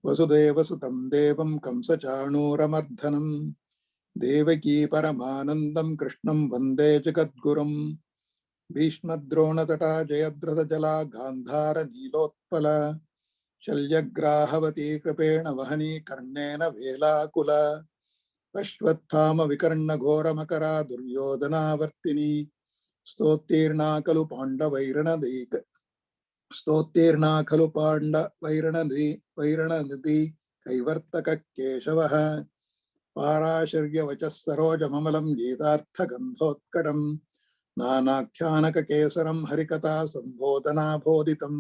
वसुदेवसुतं देवं कंसचाणूरमर्दनं देवकी परमानन्दं कृष्णं वन्दे जगद्गुरुं भीष्मद्रोणतटा जयद्रथजला गान्धारनीलोत्पला शल्यग्राहवती कृपेण वहनी कर्णेन वेलाकुला अश्वत्थामविकर्णघोरमकरा दुर्योधनावर्तिनी स्तोत्तीर्णा खलु पाण्डवैरणदैक स्तोत्तीर्णा खलु पाण्डवैरणनिधि कैवर्तक केशवः पाराशर्यवचः सरोजममलं गीतार्थगन्धोत्कटं नानाख्यानककेसरं हरिकथा सम्बोधनाबोधितं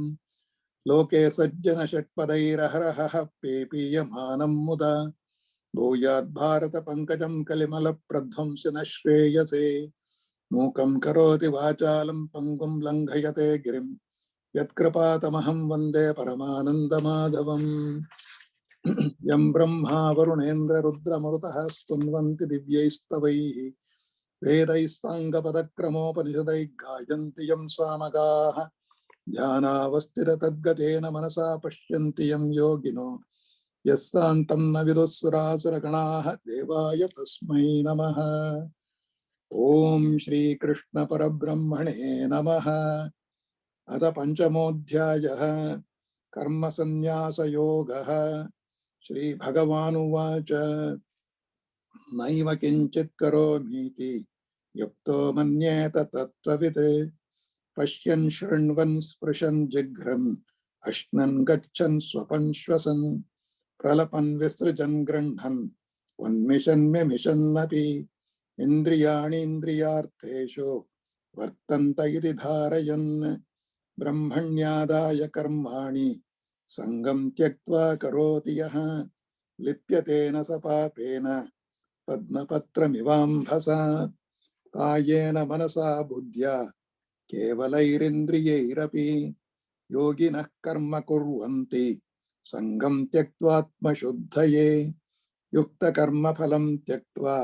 लोके सज्जनषट्पदैरहरहः पेपीयमानं मुदा भूयाद्भारतपङ्कजं कलिमलप्रध्वंसिनः श्रेयसे मूकं करोति वाचालं पङ्गुं लङ्घयते गिरिं यत्कृपातमहं वन्दे परमानन्दमाधवम् यं ब्रह्मा वरुणेन्द्ररुद्रमरुतः स्तुन्वन्ति दिव्यैस्तवैः वेदैः साङ्गपदक्रमोपनिषदैः गायन्ति यं सामगाः ध्यानावस्थिततद्गतेन मनसा पश्यन्ति यं योगिनो यस्सान्तं न विदुःसुरासुरगणाः देवाय तस्मै नमः। ॐ श्रीकृष्णपरब्रह्मणे नमः। अथ पञ्चमोऽध्यायः कर्मसन्न्यासयोगः। श्रीभगवानुवाच नैव किञ्चित् करोमीति युक्तो मन्येत तत्त्ववित् पश्यन् शृण्वन् स्पृशन् जिघ्रन् अश्नन् गच्छन् स्वपन् श्वसन् प्रलपन् विसृजन् गृह्णन् उन्मिषन् मिमिषन्नपि इन्द्रियाणीन्द्रियार्थेषु वर्तन्त इति धारयन् ब्रह्मण्यादाय कर्माणि सङ्गं त्यक्त्वा करोति यः लिप्यतेन स पापेन पद्मपत्रमिवाम्भसा कायेन मनसा बुद्ध्या केवलैरिन्द्रियैरपि योगिनः कर्म कुर्वन्ति सङ्गं त्यक्त्वात्मशुद्धये युक्तकर्मफलं त्यक्त्वा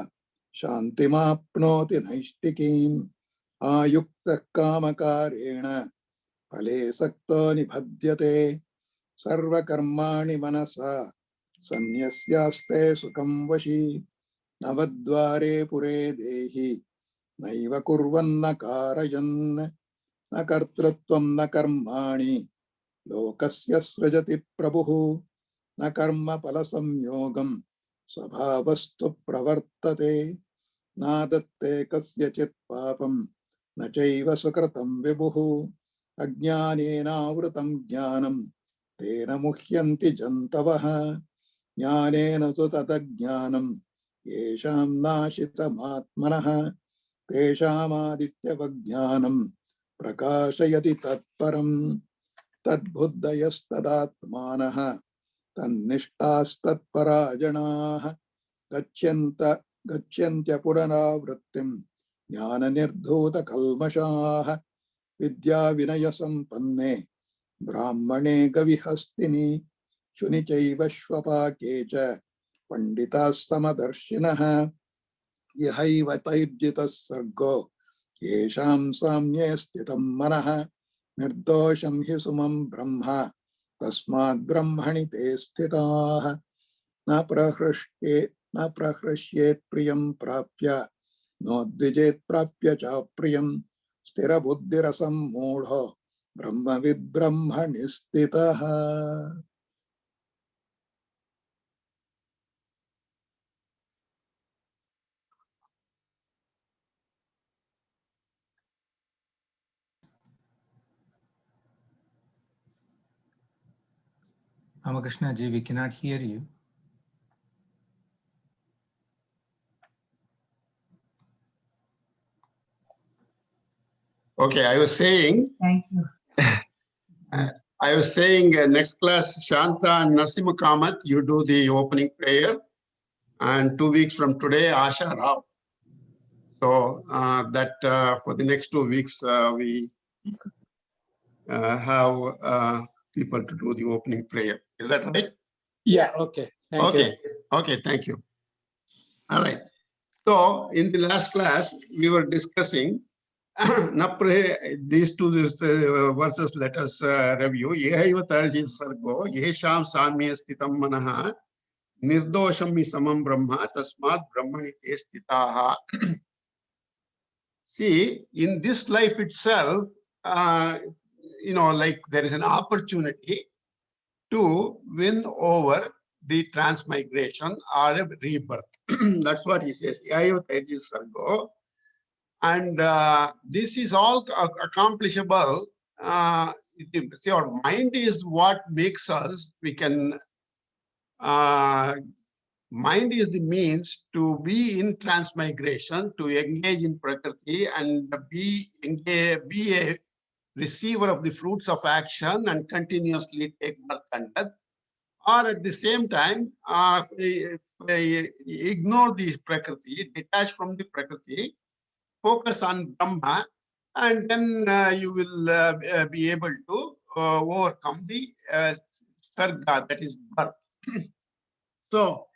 शान्तिमाप्नोति नैष्टिकीम् आयुक्तः कामकारेण फले सक्तो निबध्यते सर्वकर्माणि मनसा सन्न्यस्यास्ते सुखं वशी नवद्वारे पुरे देहि नैव कुर्वन्न कारयन् न कर्तृत्वं न कर्माणि लोकस्य सृजति प्रभुः न कर्मफलसंयोगं स्वभावस्तु प्रवर्तते नादत्ते कस्यचित् पापं न चैव सुकृतं विभुः अज्ञानेनावृतं ज्ञानं तेन मुह्यन्ति जन्तवः ज्ञानेन तु तदज्ञानं येषां नाशितमात्मनः तेषामादित्यवज्ञानं प्रकाशयति तत्परं तद्बुद्धयस्तदात्मानः तन्निष्ठास्तत्परायणाः गच्छन्त्यपुनरावृत्तिं ज्ञाननिर्धूतकल्मषाः विद्याविनयसम्पन्ने ब्राह्मणे गविहस्तिनि शुनि चैव श्वपाके च पंडिताः समदर्शिनः यहैव तैर्जितः सर्गो येषां साम्ये स्थितं मनः निर्दोषं हि सुमं ब्रह्म तस्माद् ब्रह्मणि ते स्थिताः न प्रहृष्येत् प्रियं प्राप्य नोद्विजेत् प्राप्य च प्रियं स्थिरबुद्धिरसं मूढो ब्रह्मविद् ब्रह्मणि स्थितः। Ramakrishna ji, we cannot hear you. Okay, I was saying. Thank you. I was saying next class, Shanta and Narasimha Kamath, you do the opening prayer. And 2 weeks from today, Asha Rao. So that for the next 2 weeks, we have people to do the opening prayer. Is that right? Yeah, okay. Thank you. Okay, thank you. All right. So in the last class, we were discussing These two verses let us review. Yehaiva tarji sargo, yesham samya stitam manaha, nirdosham mi samam brahma, tasmat brahmani te stitaha. See, in this life itself, like there is an opportunity to win over the transmigration or a rebirth. That's what he says. Yehaiva tarji sargo. And this is all accomplishable. See, our mind is what makes us, mind is the means to be in transmigration, to engage in Prakriti and be a receiver of the fruits of action and continuously take birth and death. Or at the same time, ignore the Prakriti, detach from the Prakriti, focus on Brahma, and then you will be able to overcome the sarga, that is birth. So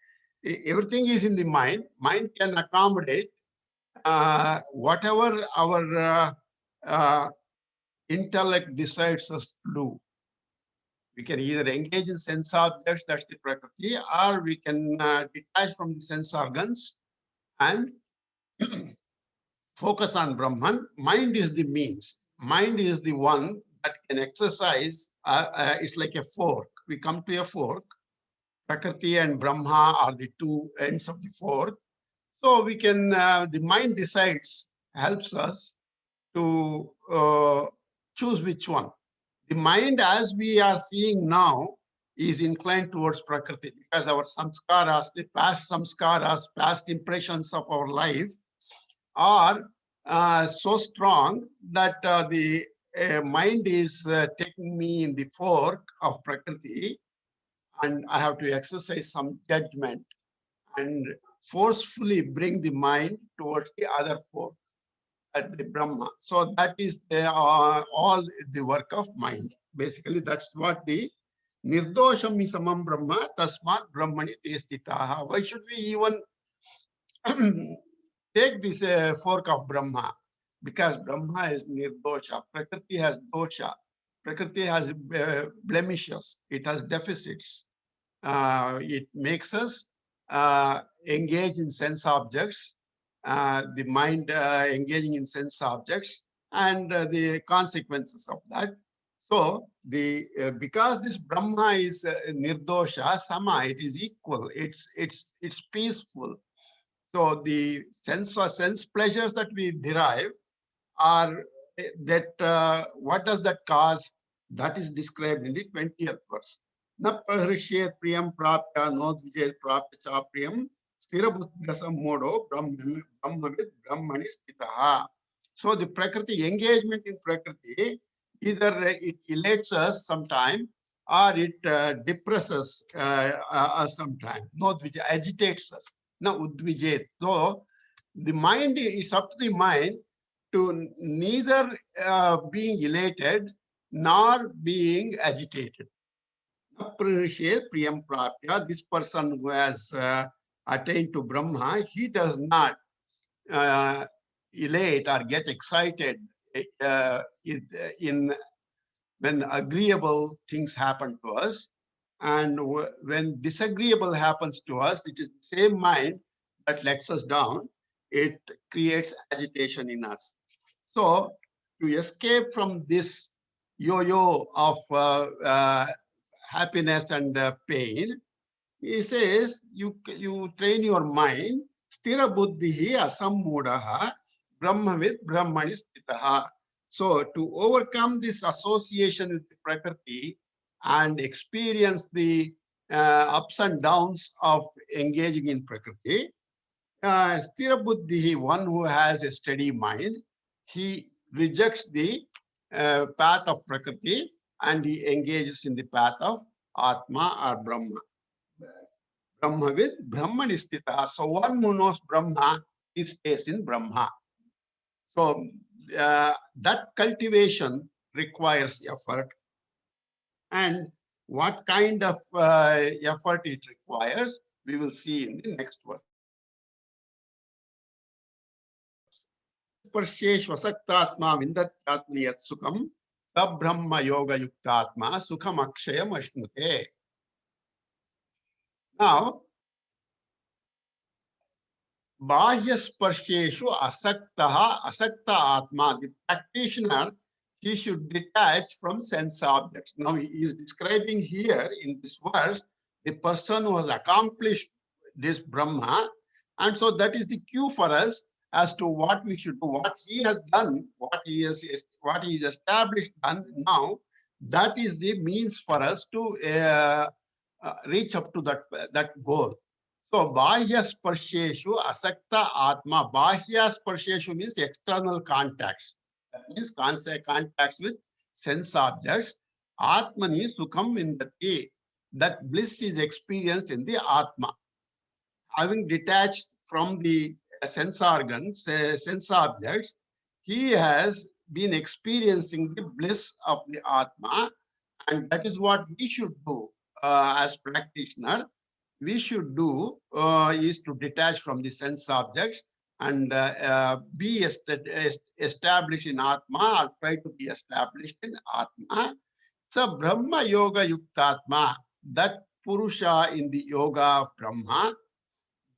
everything is in the mind. Mind can accommodate whatever our intellect decides us to do. We can either engage in sense objects, that's the Prakriti, or we can detach from the sense organs and focus on Brahman. Mind is the means. Mind is the one that can exercise. It's like a fork. We come to a fork. Prakriti and Brahma are the two ends of the fork. So we can, the mind decides, helps us to choose which one. The mind, as we are seeing now, is inclined towards Prakriti because our samskaras, the past samskaras, past impressions of our life are so strong that the mind is taking me in the fork of Prakriti, and I have to exercise some judgment and forcefully bring the mind towards the other fork at the Brahma. So that is all the work of mind. Basically, that's what the nirdosham samam Brahma, tasmat brahmani te stitaha. Why should we even take this fork of Brahma? Because Brahma is nirdosha. Prakriti has dosha. Prakriti has blemishes. It has deficits. It makes us engage in sense objects, the mind engaging in sense objects, and the consequences of that. So the because this Brahma is nirdosha, sama, it is equal. It's peaceful. So the sense pleasures that we derive are that what does that cause? That is described in the 20th verse. Na praharishyet priyam prapya nodvijet prapya cha priyam sthirabuddhirasam modo brahmavid brahmani stitaha. So the Prakriti, engagement in Prakriti, either it elates us sometime or it depresses us sometime. Nodvijet agitates us. Na udvijet. So the mind is up to the mind to neither being elated nor being agitated. This person who has attained to Brahma, he does not elate or get excited when agreeable things happen to us. And when disagreeable happens to us, it is the same mind that lets us down. It creates agitation in us. So to escape from this yo-yo of happiness and pain, he says you train your mind, sthira buddhihi asammudaha brahmavid brahmani stitaha. So to overcome this association with the Prakriti and experience the ups and downs of engaging in Prakriti, sthira buddhihi, one who has a steady mind, he rejects the path of Prakriti and he engages in the path of Atma or Brahma. Brahmavid Brahmani stitaha. So one who knows Brahma, he stays in Brahma. So that cultivation requires effort. And what kind of effort it requires, we will see in the next one. spursheshu asaktatma vindatyatma yat sukham sabrahma yoga yuktatma sukham akshayam ashnute. Now, bahya sparsheshu asaktaha asakta atma. The practitioner, he should detach from sense objects. Now he is describing here in this verse the person who has accomplished this Brahma, and so that is the cue for us as to what we should do. What he has done, what he is established done now, that is the means for us to reach up to that goal. So, bahya sparsheshu asakta atma. Bahya sparsheshu means external contacts. That means contacts with sense objects. Atmani sukham vindati. That bliss is experienced in the atma. Having detached from the sense organs, sense objects, he has been experiencing the bliss of the atma, and that is what we should do as practitioner. We should do is to detach from the sense objects and be established in Atma, or try to be established in Atma. So Brahma Yoga Yuktatma, that Purusha in the Yoga of Brahma,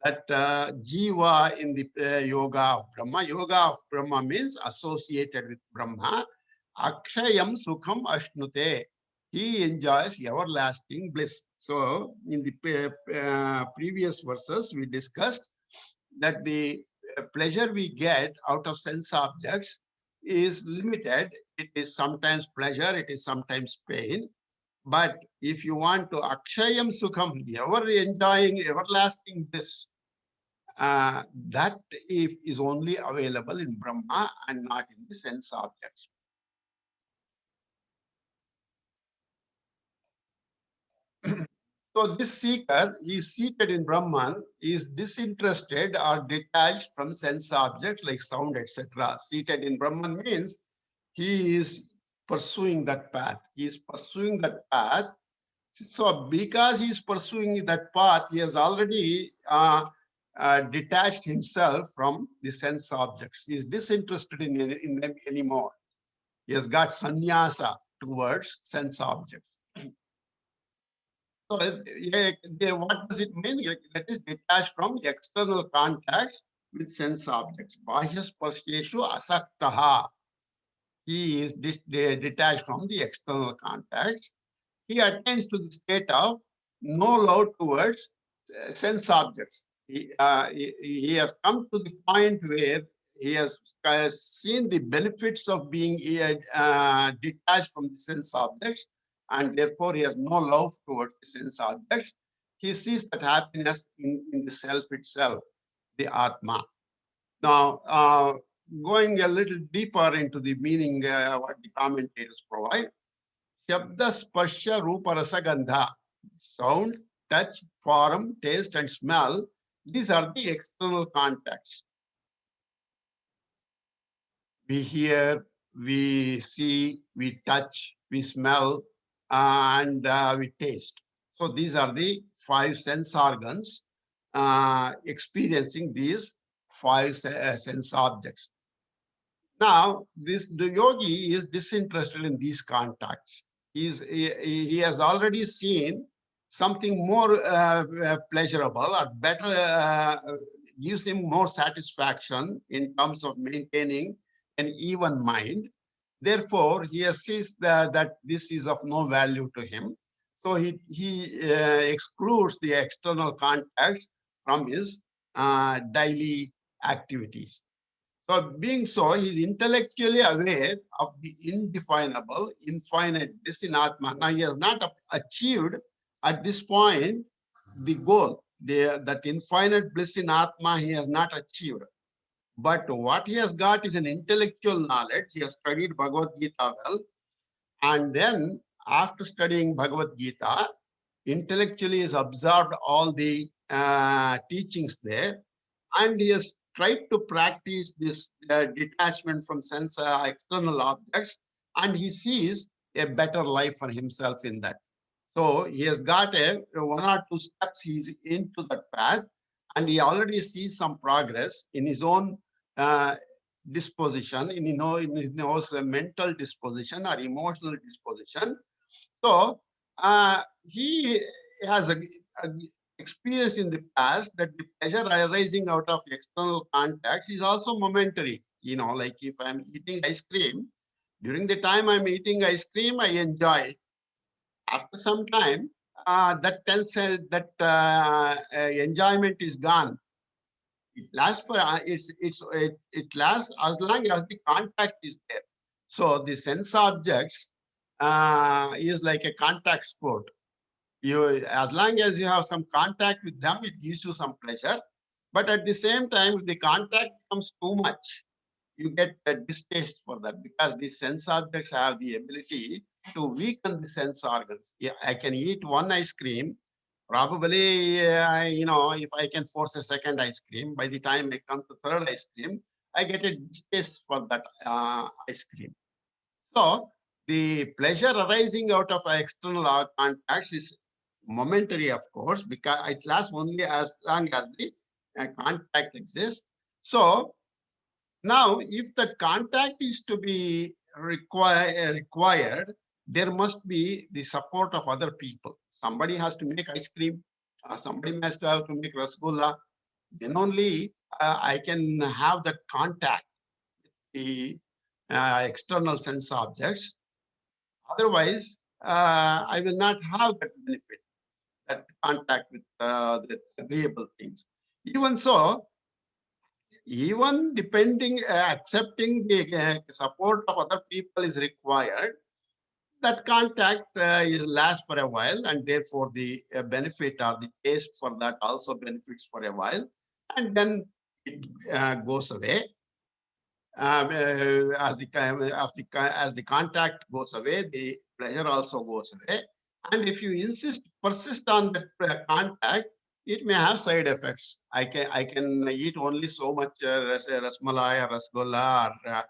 that Jiva in the Yoga of Brahma. Yoga of Brahma means associated with Brahma. Akshayam Sukham Ashnute. He enjoys everlasting bliss. So, in the previous verses, we discussed that the pleasure we get out of sense objects is limited. It is sometimes pleasure, it is sometimes pain. But if you want to Akshayam Sukham, ever enjoying everlasting bliss, that is only available in Brahma and not in the sense objects. So this seeker is seated in Brahman, is disinterested or detached from sense objects like sound, etc. Seated in Brahman means he is pursuing that path. He is pursuing that path. So because he is pursuing that path, he has already detached himself from the sense objects. He is disinterested in them anymore. He has got sannyasa towards sense objects. So, what does it mean? That is detached from external contacts with sense objects. Bahya sparsheshu asaktaha. He is detached from the external contacts. He attains to the state of no love towards sense objects. He has come to the point where he has seen the benefits of being detached from the sense objects, and therefore he has no love towards the sense objects. He sees that happiness in the self itself, the Atma. Now, going a little deeper into the meaning, what the commentators provide, Shabda, Sparsha, Rupa, Rasa, Gandha, sound, touch, form, taste, and smell, these are the external contacts. We hear, we see, we touch, we smell, and we taste. So these are the 5 sense organs experiencing these 5 sense objects. Now, the yogi is disinterested in these contacts. He has already seen something more pleasurable or better, gives him more satisfaction in terms of maintaining an even mind. Therefore, he sees that this is of no value to him. So he excludes the external contacts from his daily activities. So being so, he is intellectually aware of the indefinable, infinite bliss in Atma. Now he has not achieved at this point the goal. That infinite bliss in Atma he has not achieved. But what he has got is an intellectual knowledge. He has studied Bhagavad Gita well. And then after studying Bhagavad Gita, intellectually has absorbed all the teachings there. And he has tried to practice this detachment from sense external objects, and he sees a better life for himself in that. So he has got 1 or 2 steps he's into that path, and he already sees some progress in his own disposition, he knows the mental disposition or emotional disposition. So he has a experience in the past that the pleasure arising out of external contacts is also momentary. Like if I'm eating ice cream, during the time I'm eating ice cream, I enjoy it. After some time, that enjoyment is gone. It lasts for it lasts as long as the contact is there. So the sense objects is like a contact sport. As long as you have some contact with them, it gives you some pleasure. But at the same time, if the contact becomes too much, you get a distaste for that, because the sense objects have the ability to weaken the sense organs. Yeah, I can eat one ice cream. Probably, if I can force a second ice cream, by the time I come to third ice cream, I get a distaste for that ice cream. So the pleasure arising out of external contacts is momentary, of course, because it lasts only as long as the contact exists. So now, if that contact is to be required, there must be the support of other people. Somebody has to make ice cream. Somebody has to have to make rasgulla. Then only I can have that contact with the external sense objects. Otherwise, I will not have that benefit, that contact with the agreeable things. Even so, even depending, accepting the support of other people is required, that contact lasts for a while, and therefore the benefit or the taste for that also benefits for a while, and then it goes away. As the contact goes away, the pleasure also goes away. And if you persist on that contact, it may have side effects. I can eat only so much rasmalai or rasgulla or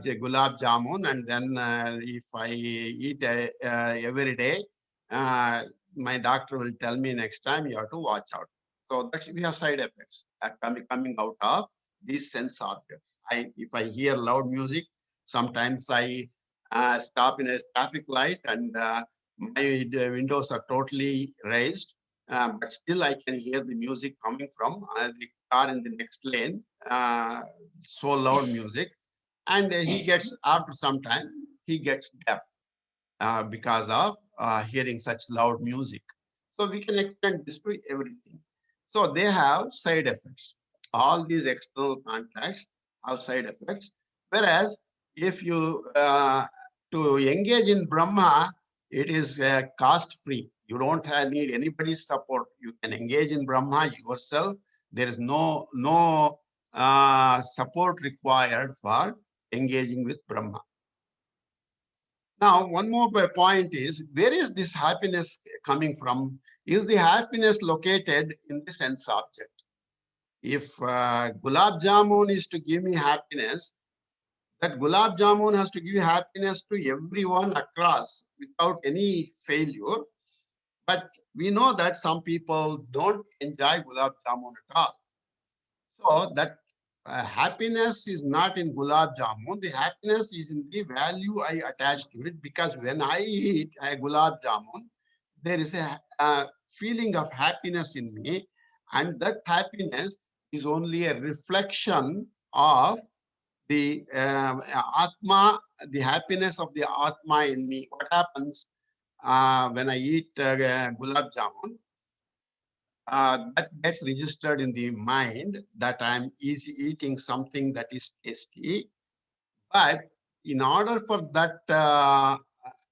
gulab jamun, and then if I eat every day, my doctor will tell me next time you have to watch out. So we have side effects coming out of these sense objects. If I hear loud music, sometimes I stop in a traffic light and my windows are totally raised, but still I can hear the music coming from the car in the next lane, so loud music. And after some time, he gets deaf because of hearing such loud music. So we can extend this to everything. So they have side effects. All these external contacts have side effects. Whereas if you to engage in Brahma, it is cost-free. You don't need anybody's support. You can engage in Brahma yourself. There is no support required for engaging with Brahma. Now, one more point is, where is this happiness coming from? Is the happiness located in the sense object? If gulab jamun is to give me happiness, that gulab jamun has to give happiness to everyone across without any failure. But we know that some people don't enjoy gulab jamun at all. So that happiness is not in gulab jamun. The happiness is in the value I attach to it, because when I eat a gulab jamun, there is a feeling of happiness in me, and that happiness is only a reflection of the Atma, the happiness of the Atma in me. What happens when I eat gulab jamun? That gets registered in the mind that I'm eating something that is tasty. But in order for that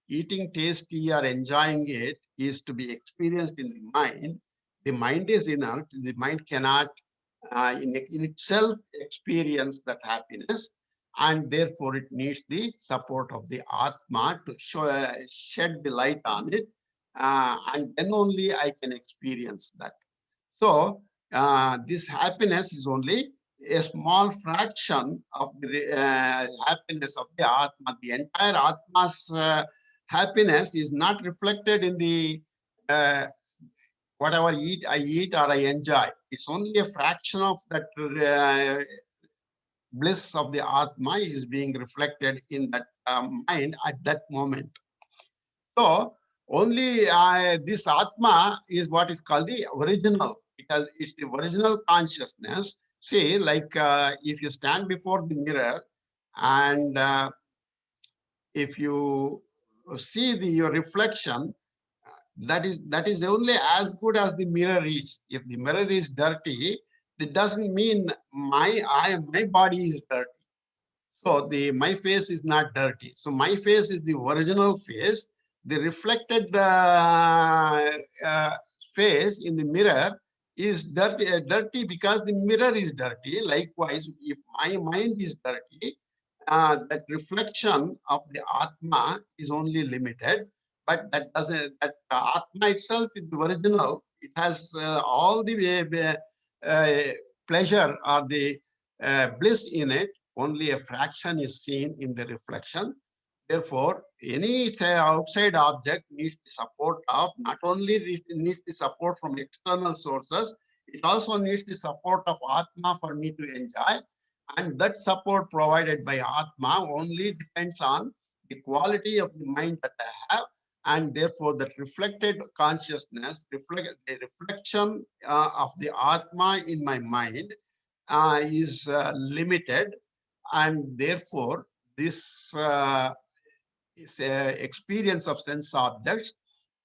eating tasty or enjoying it is to be experienced in the mind is inert. The mind cannot in itself experience that happiness, and therefore it needs the support of the Atma to shed the light on it, and then only I can experience that. So this happiness is only a small fraction of the happiness of the Atma. The entire Atma's happiness is not reflected in the whatever I eat or I enjoy. It's only a fraction of that bliss of the Atma is being reflected in that mind at that moment. So only this Atma is what is called the original, because it's the original consciousness. See, like if you stand before the mirror and if you see your reflection, that is only as good as the mirror is. If the mirror is dirty, it doesn't mean my body is dirty. So my face is not dirty. So my face is the original face. The reflected face in the mirror is dirty because the mirror is dirty. Likewise, if my mind is dirty, that reflection of the Atma is only limited. But that doesn't. That Atma itself is the original. It has all the pleasure or the bliss in it. Only a fraction is seen in the reflection. Therefore, any outside object needs the support of, not only it needs the support from external sources, it also needs the support of Atma for me to enjoy. And that support provided by Atma only depends on the quality of the mind that I have. And therefore, that reflected consciousness, the reflection of the Atma in my mind is limited. And therefore, this experience of sense objects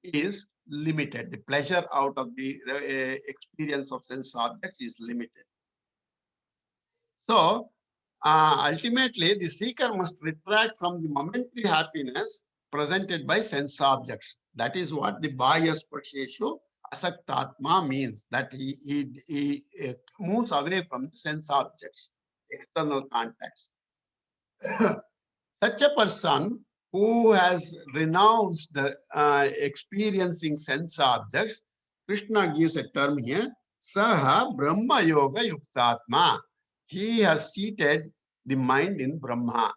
is limited. The pleasure out of the experience of sense objects is limited. So ultimately, the seeker must retract from the momentary happiness presented by sense objects. That is what the Bhaya Sparsheshu Asaktatma means, that he moves away from the sense objects, external contacts. Such a person who has renounced experiencing sense objects, Krishna gives a term here, Saha Brahma Yoga Yuktatma. He has seated the mind in Brahma.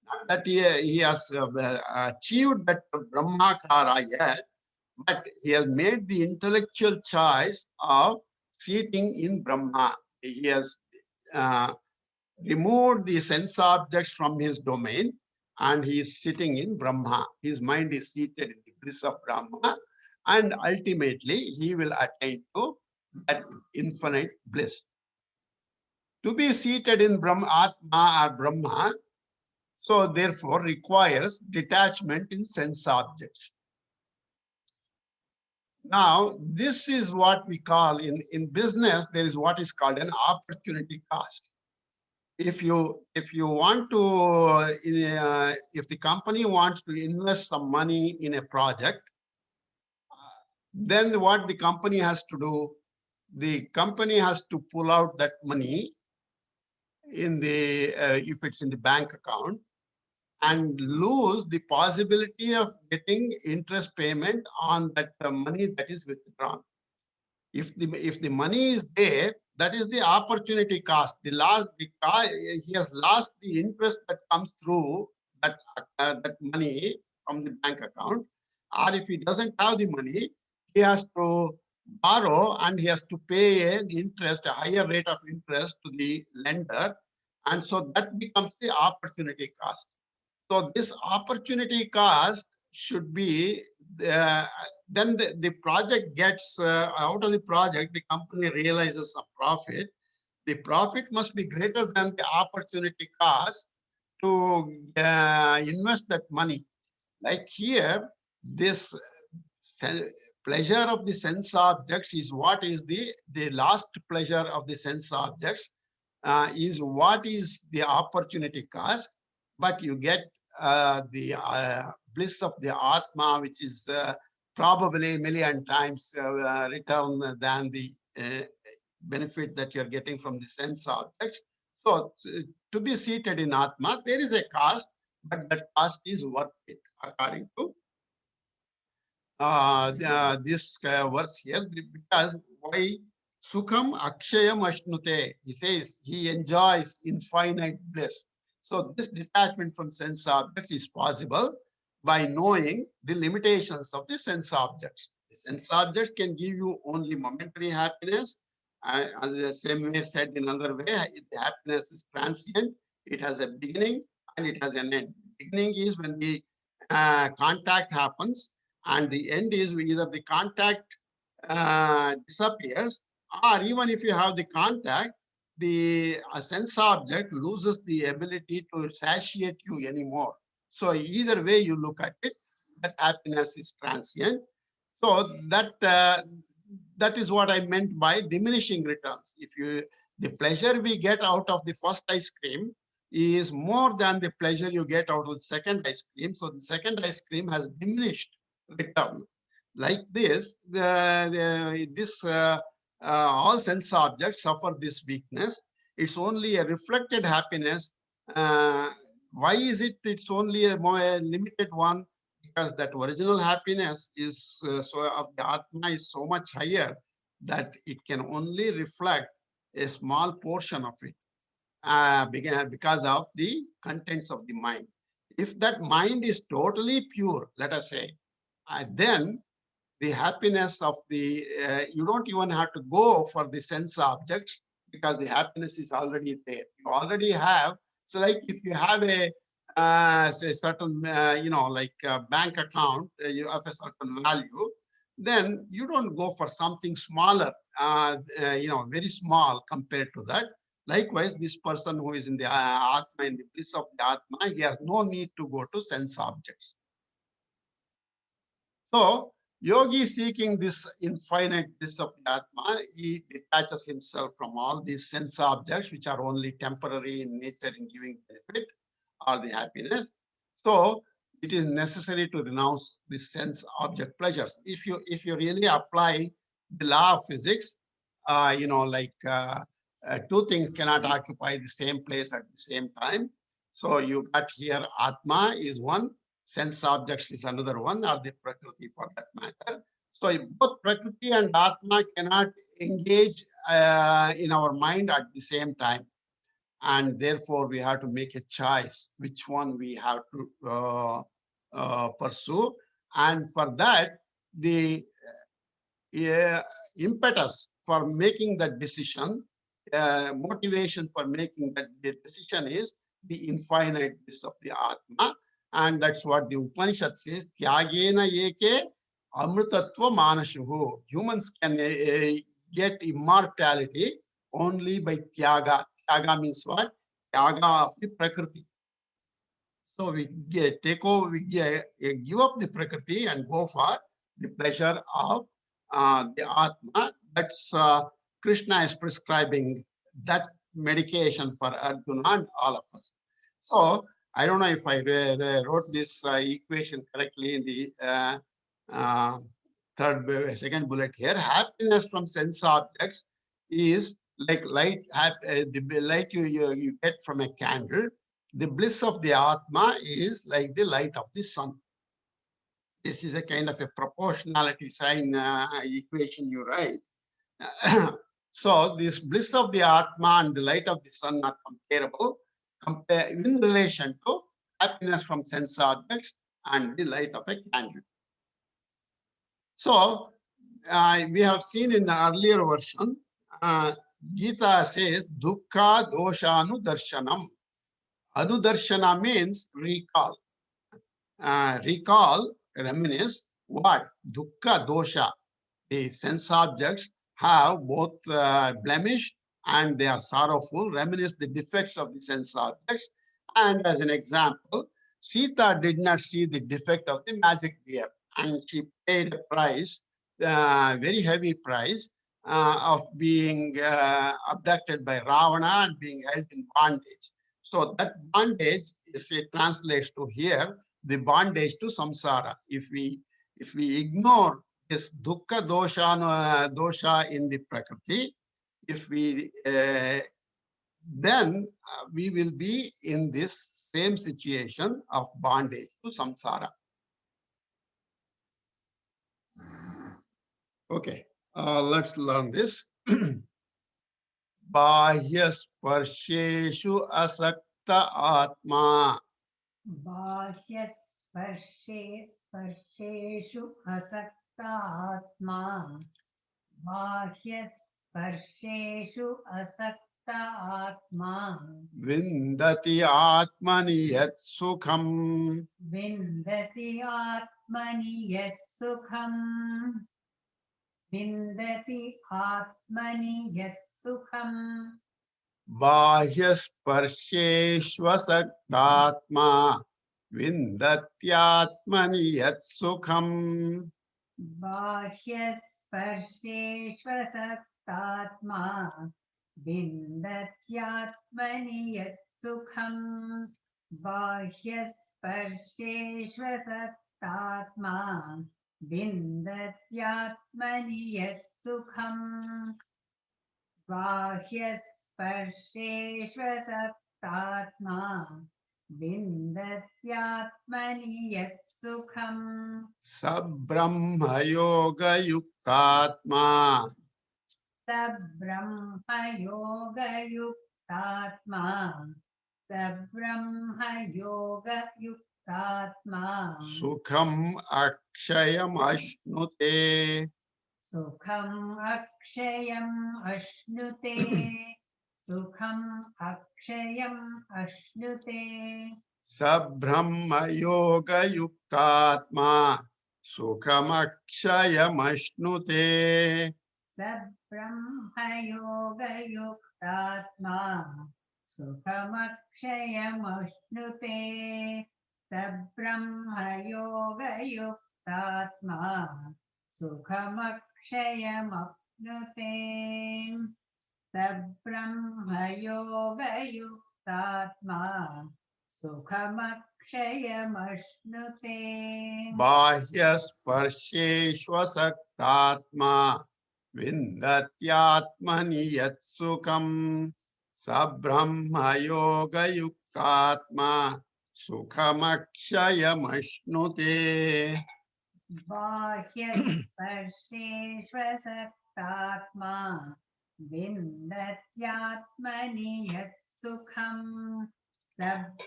Not that he has achieved that Brahmakara yet, but he has made the intellectual choice of seating in Brahma. He has removed the sense objects from his domain, and he is sitting in Brahma. His mind is seated in the bliss of Brahma, and ultimately he will attain to that infinite bliss. To be seated in Brahma, Atma or Brahma, so therefore requires detachment in sense objects. Now, this is what we call in business, there is what is called an opportunity cost. If you want to, if the company wants to invest some money in a project, then what the company has to do, the company has to pull out that money in the, if it's in the bank account, and lose the possibility of getting interest payment on that money that is withdrawn. If the money is there, that is the opportunity cost. He has lost the interest that comes through that money from the bank account. Or if he doesn't have the money, he has to borrow and he has to pay an interest, a higher rate of interest to the lender. And so that becomes the opportunity cost. So this opportunity cost should be, then the project gets, out of the project, the company realizes a profit. The profit must be greater than the opportunity cost to invest that money. Like here, this pleasure of the sense objects is what is the last pleasure of the sense objects, is what is the opportunity cost, but you get the bliss of the Atma, which is probably a million times return than the benefit that you're getting from the sense objects. So to be seated in Atma, there is a cost, but that cost is worth it, according to this verse here. Because why? Sukham akshayam ashnute. He says he enjoys infinite bliss. So this detachment from sense objects is possible by knowing the limitations of the sense objects. The sense objects can give you only momentary happiness, And the same way said in another way, the happiness is transient. It has a beginning and it has an end. Beginning is when the contact happens, and the end is either the contact disappears, or even if you have the contact, the sense object loses the ability to satiate you anymore. So either way you look at it, that happiness is transient. So that is what I meant by diminishing returns. If the pleasure we get out of the first ice cream is more than the pleasure you get out of the second ice cream. So the second ice cream has diminished return. Like this, all sense objects suffer this weakness. It's only a reflected happiness. Why is it? It's only a more limited one, because that original happiness is of the Atma is so much higher that it can only reflect a small portion of it because of the contents of the mind. If that mind is totally pure, let us say, then the happiness of the, you don't even have to go for the sense objects, because the happiness is already there. You already have. So like if you have a say certain, like a bank account, you have a certain value, then you don't go for something smaller, very small compared to that. Likewise, this person who is in the Atma, in the bliss of the Atma, he has no need to go to sense objects. So, yogi seeking this infinite bliss of the Atma, he detaches himself from all these sense objects, which are only temporary in nature in giving benefit or the happiness. So, it is necessary to renounce the sense object pleasures. If you really apply the law of physics, two things cannot occupy the same place at the same time. So you got here Atma is one, sense objects is another one, or the Prakriti for that matter. So both Prakriti and Atma cannot engage in our mind at the same time. And therefore, we have to make a choice which one we have to pursue. And for that, the impetus for making that decision, motivation for making that the decision is the infiniteness of the Atma. And that's what the Upanishad says, Tyagena eke amrutatva manashuhu. Humans can get immortality only by Tyaga. Tyaga means what? Tyaga of the Prakriti. So we take over, we give up the Prakriti and go for the pleasure of the Atma. That's Krishna is prescribing that medication for Arjuna and all of us. So I don't know if I wrote this equation correctly in the second bullet here. Happiness from sense objects is like light, the light you get from a candle. The bliss of the Atma is like the light of the sun. This is a kind of a proportionality sign equation you write. So this bliss of the Atma and the light of the sun are comparable in relation to happiness from sense objects and the light of a candle. So we have seen in the earlier version, Gita says, Dukkha doshanu darshanam. Anudarshana means recall. Recall, reminisce, what? Dukkha dosha. The sense objects have both blemish and they are sorrowful, reminisce the defects of the sense objects. And as an example, Sita did not see the defect of the magic beer, and she paid a price, very heavy price, of being abducted by Ravana and being held in bondage. So that bondage is, it translates to here, the bondage to samsara. If we ignore this dukkha dosha in the prakriti, if we then we will be in this same situation of bondage to samsara. Okay, let's learn this. Bahya sparsheshu asakta atma. Bahya sparsheshu asakta atma. Bahya स्पर्शेषु असक्त आत्मा विन्दति आत्मनि यत् सुखम् विन्दति आत्मनि यत् सुखम् विन्दति आत्मनि यत् सुखम् बाह्यस्पर्शेष्वसक्तात्मा विन्दत्यात्मनि यत् सुखम् बाह्यस्पर्शेष्वसक्तात्मा विन्दत्यात्मनि यत् सुखम् बाह्यस्पर्शेष्वसक्तात्मा विन्दत्यात्मनि यत् सुखम् बाह्यस्पर्शेष्वसक्तात्मा विन्दत्यात्मनि यत् सुखम् स ब्रह्मयोगयुक्तात्मा स ब्रह्मयोगयुक्तात्मा स ब्रह्मयोगयुक्तात्मा सुखम् अक्षयमश्नुते सुखम् अक्षयम् अश्नुते सुखम् अक्षयम् अश्नुते स ब्रह्मयोगयुक्तात्मा सुखमक्षयमश्नुते स ब्रह्मयोगयुक्तात्मा सुखमक्षयमश्नुते स ब्रह्मयोगयुक्तात्मा सुखमक्षयमप्नुते स ब्रह्मयोगयुक्तात्मा सुखमक्षयमश्नुते बाह्यस्पर्शेष्वसक्तात्मा विन्दत्यात्मनि यत् सुखम् स ब्रह्मयोगयुक्तात्मा सुखमक्षयमश्नुते बाह्यस्पर्शेष्वसक्तात्मा विन्दत्यात्मनि यत् सुखम् स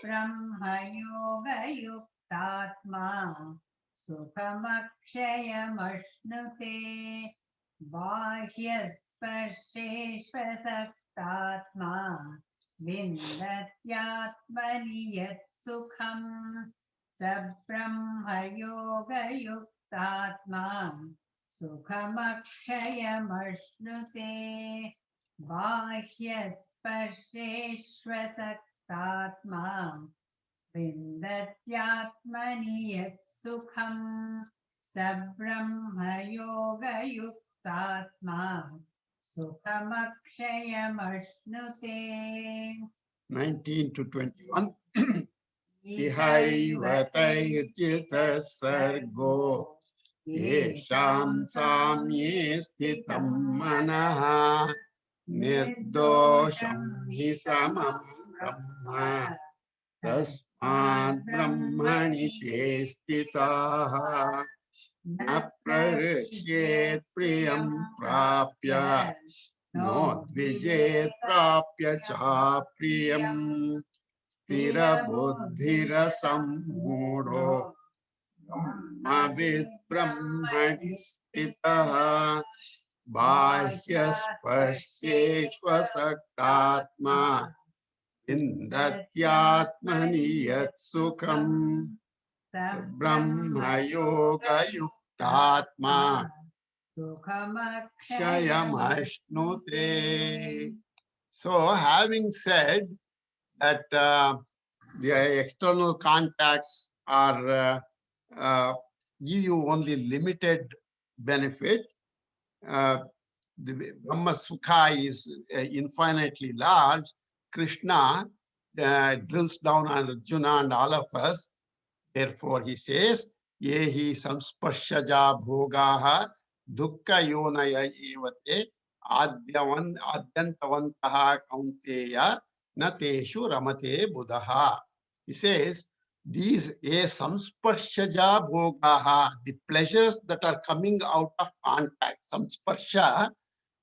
ब्रह्मयोगयुक्तात्मा सुखमक्षयमश्नुते बाह्यस्पर्शेष्वसक्तात्मा विन्दत्यात्मनि यत् सुखम् स ब्रह्मयोगयुक्तात्मा सुखमक्षयमश्नुते बाह्यस्पर्शेष्वसक्तात्मा विन्दत्यात्मनि यत् सुखम् स ब्रह्मयोगयुक्तात्मा सुखमक्षयमश्नुते 19 to 21 इहैव तैर्जितः सर्गो येषां साम्ये स्थितं मनः निर्दोषं हि समं ब्रह्म तस्माद् ब्रह्मणि ते स्थिताः न प्रहृष्येत् प्रियं प्राप्य नोद्विजेत् प्राप्य चाप्रियम् स्थिरबुद्धिरसम्मूढो ब्रह्मविद् ब्रह्मणि स्थितः बाह्यस्पर्शेष्वसक्तात्मा विन्दत्यात्मनि यत् सुखम् स ब्रह्मयोगयुक्तात्मा क्षयमश्नुते. So having said that the external contacts are give you only limited benefit, the Brahma Sukha is infinitely large. Krishna drills down on Arjuna and all of us. Therefore, he says, Yehi samsparshaja bhogaha dukkha yonaya evate adyantavantaha kaunteya nateshu ramate buddhaha. He says, these samsparshaja bhogaha, the pleasures that are coming out of contact. Samsparsha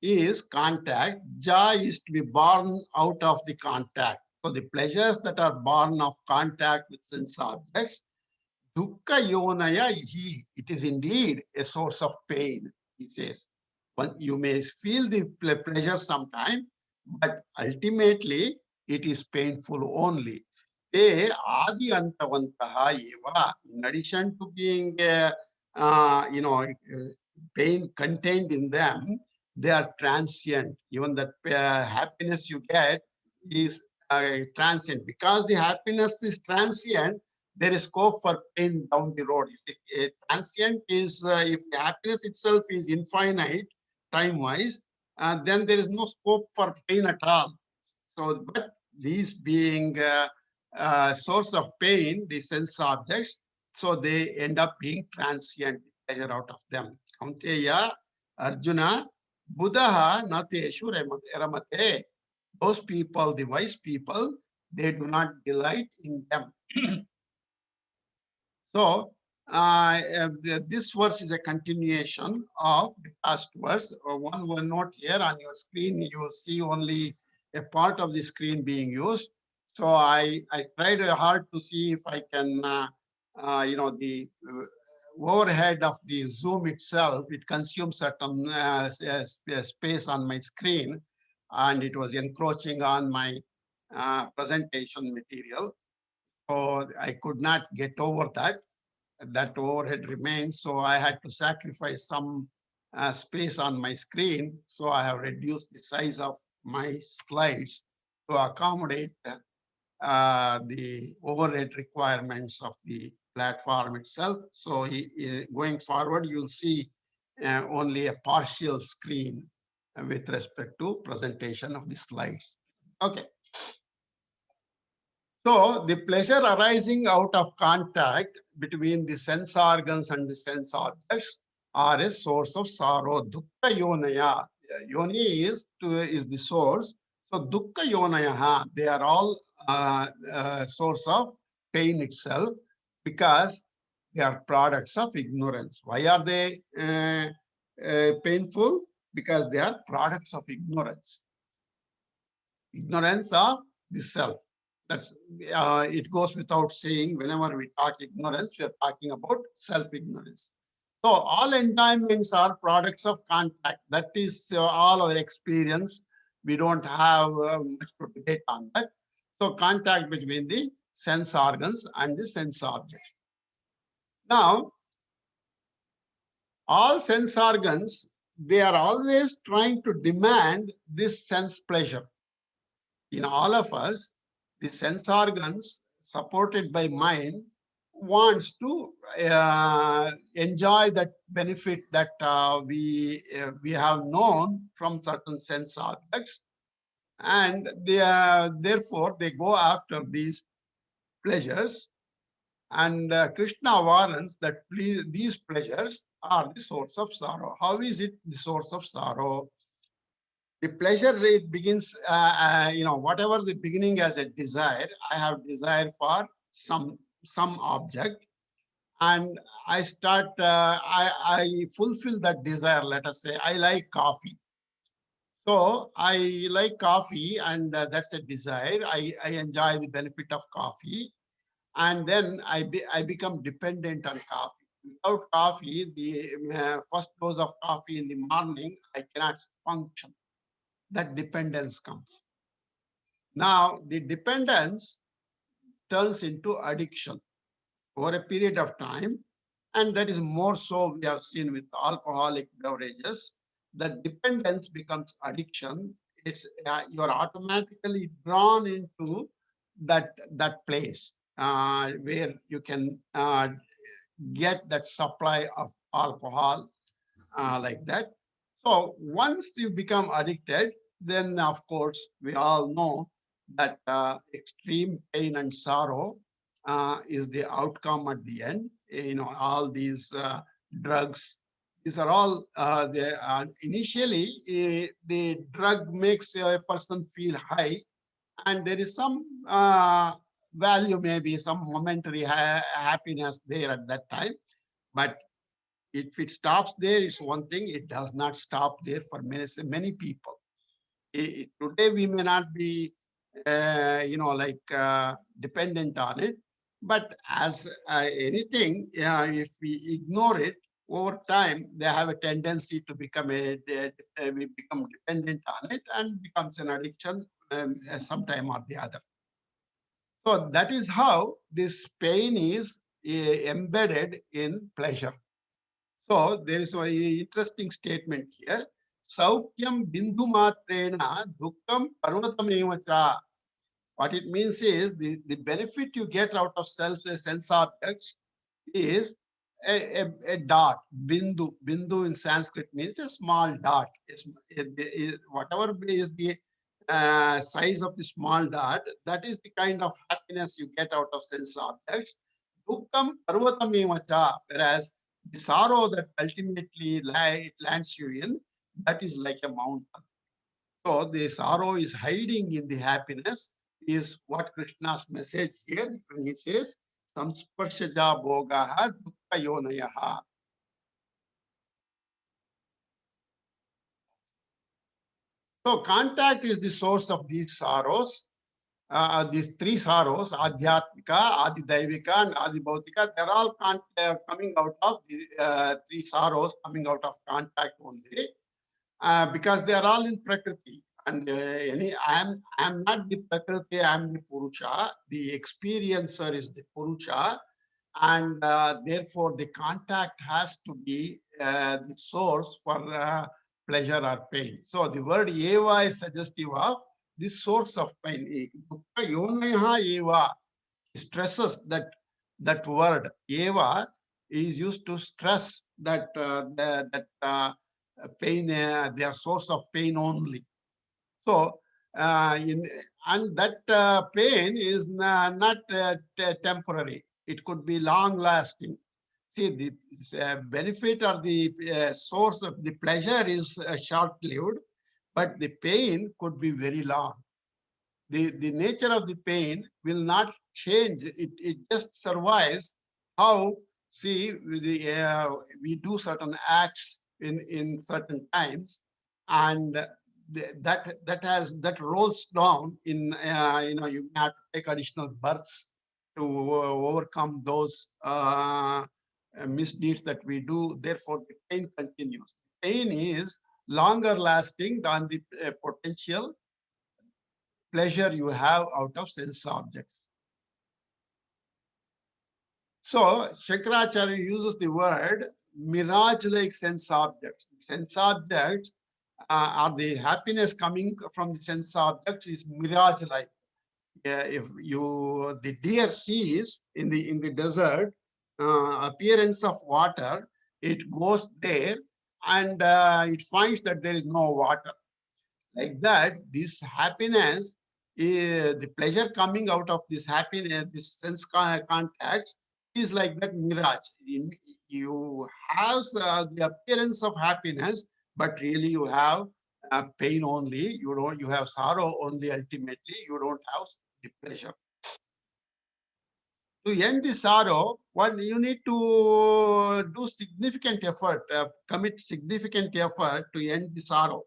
is contact. Ja is to be born out of the contact. So the pleasures that are born of contact with sense objects, dukkha yonaya hi, it is indeed a source of pain, he says. You may feel the pleasure sometime, but ultimately it is painful only. They adi antavantaha eva. In addition to being, pain contained in them, they are transient. Even that happiness you get is transient. Because the happiness is transient, there is scope for pain down the road. If the transient is, if the happiness itself is infinite time-wise, then there is no scope for pain at all. So, but these being source of pain, the sense objects, so they end up being transient, pleasure out of them. Kaunteya, Arjuna, Buddha, Nateshu Ramate. Those people, the wise people, they do not delight in them. So, this verse is a continuation of the past verse. One will note here on your screen, you see only a part of the screen being used. So I tried hard to see if I can, the overhead of the Zoom itself, it consumes certain space on my screen, and it was encroaching on my presentation material. So I could not get over that. That overhead remains. So I had to sacrifice some space on my screen. So I have reduced the size of my slides to accommodate the overhead requirements of the platform itself. So going forward, you'll see only a partial screen with respect to presentation of the slides. Okay. So the pleasure arising out of contact between the sense organs and the sense objects are a source of sorrow. Dukkha yonaya. Yoni is the source. So dukkha yonaya, they are all source of pain itself, because they are products of ignorance. Why are they painful? Because they are products of ignorance. Ignorance of the self. That's it goes without saying. Whenever we talk ignorance, we are talking about self-ignorance. So all enjoyments are products of contact. That is all our experience. We don't have much to debate on that. So contact between the sense organs and the sense objects. Now, all sense organs, they are always trying to demand this sense pleasure. In all of us, the sense organs supported by mind wants to enjoy that benefit that we have known from certain sense objects, and therefore they go after these pleasures. And Krishna warns that these pleasures are the source of sorrow. How is it the source of sorrow? The pleasure rate begins, whatever the beginning as a desire, I have desire for some object, and I start, I fulfill that desire. Let us say I like coffee. So I like coffee, and that's a desire. I enjoy the benefit of coffee, and then I become dependent on coffee. Without coffee, the first dose of coffee in the morning, I cannot function. That dependence comes. Now, the dependence turns into addiction over a period of time, and that is more so we have seen with alcoholic beverages. The dependence becomes addiction. It's you are automatically drawn into that place where you can get that supply of alcohol like that. So once you become addicted, then of course we all know that extreme pain and sorrow is the outcome at the end. All these drugs, these are all initially the drug makes a person feel high, and there is some value, maybe some momentary happiness there at that time. But if it stops there, it's one thing. It does not stop there for many people. Today we may not be, dependent on it, but as anything, if we ignore it, over time, they have a tendency to become we become dependent on it and becomes an addiction sometime or the other. So that is how this pain is embedded in pleasure. So there is an interesting statement here. Saukyam bindu matrena dukkam parvatameva. What it means is the benefit you get out of sense objects is a dot, bindu. Bindu in Sanskrit means a small dot. Whatever is the size of the small dot, that is the kind of happiness you get out of sense objects. Dukkam parvatameva, whereas the sorrow that ultimately it lands you in, that is like a mountain. So the sorrow is hiding in the happiness, is what Krishna's message here when he says, Samsparshaja bhogaha dukkha yonayaha. So contact is the source of these sorrows. These three sorrows, Adhyatmika, Adidaivika, and Adibhautika, they're all coming out of the three sorrows, coming out of contact only, because they are all in Prakriti. And I am not the Prakriti, I am the Purusha. The experiencer is the Purusha. And therefore, the contact has to be the source for pleasure or pain. So the word eva is suggestive of the source of pain. Dukkha yonayaha eva stresses that word eva is used to stress that pain, their source of pain only. So and that pain is not temporary. It could be long lasting. See, the benefit or the source of the pleasure is short lived, but the pain could be very long. The nature of the pain will not change. It just survives. How, see, we do certain acts in certain times, and that rolls down in you have to take additional births to overcome those misdeeds that we do. Therefore, the pain continues. Pain is longer lasting than the potential pleasure you have out of sense objects. So Shankaracharya uses the word mirage-like sense objects. Sense objects are the happiness coming from the sense objects is mirage-like. If the deer sees in the desert appearance of water, it goes there and it finds that there is no water. Like that, this happiness, the pleasure coming out of this happiness, this sense contact is like that mirage. You have the appearance of happiness, but really you have pain only. You have sorrow only. Ultimately, you don't have the pleasure. To end the sorrow, what you need to do significant effort, commit significant effort to end the sorrow.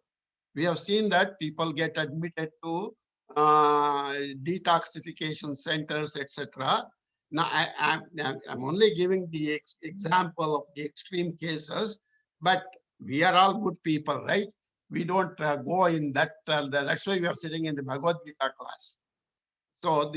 We have seen that people get admitted to detoxification centers, etc. Now, I'm only giving the example of the extreme cases, but we are all good people, right? We don't go in that. That's why we are sitting in the Bhagavad Gita class. So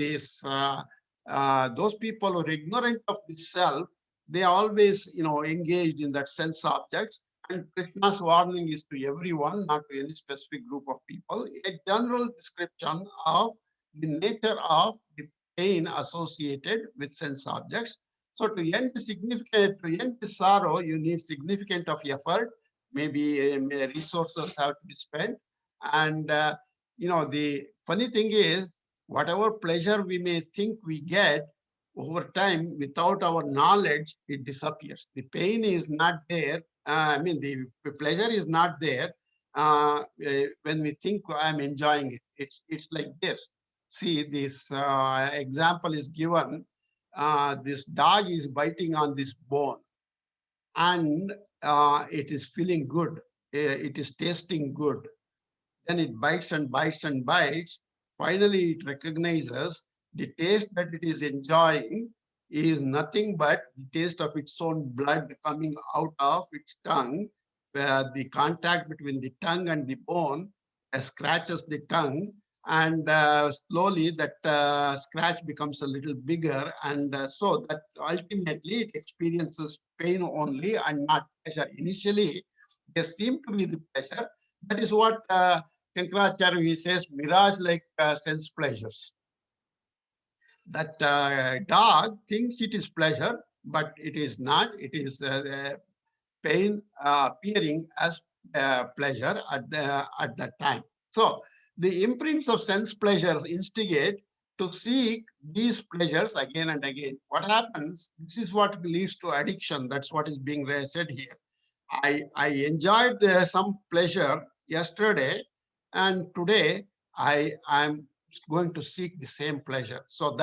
those people who are ignorant of the self, they always, engaged in that sense objects. And Krishna's warning is to everyone, not to any specific group of people, a general description of the nature of the pain associated with sense objects. So to end the sorrow, you need significant of effort. Maybe resources have to be spent. And, the funny thing is, whatever pleasure we may think we get, over time, without our knowledge, it disappears. The pain is not there. The pleasure is not there when we think I'm enjoying it. It's like this. See, this example is given. This dog is biting on this bone, and it is feeling good. It is tasting good. Then it bites and bites and bites. Finally, it recognizes the taste that it is enjoying is nothing but the taste of its own blood coming out of its tongue, where the contact between the tongue and the bone scratches the tongue, and slowly that scratch becomes a little bigger, and so that ultimately it experiences pain only and not pleasure. Initially, there seemed to be the pleasure. That is what Shankaracharya, he says, mirage-like sense pleasures. That dog thinks it is pleasure, but it is not. It is pain appearing as pleasure at that time. So the imprints of sense pleasure instigate to seek these pleasures again and again. What happens? This is what leads to addiction. That's what is being said here. I enjoyed some pleasure yesterday, and today I'm going to seek the same pleasure. So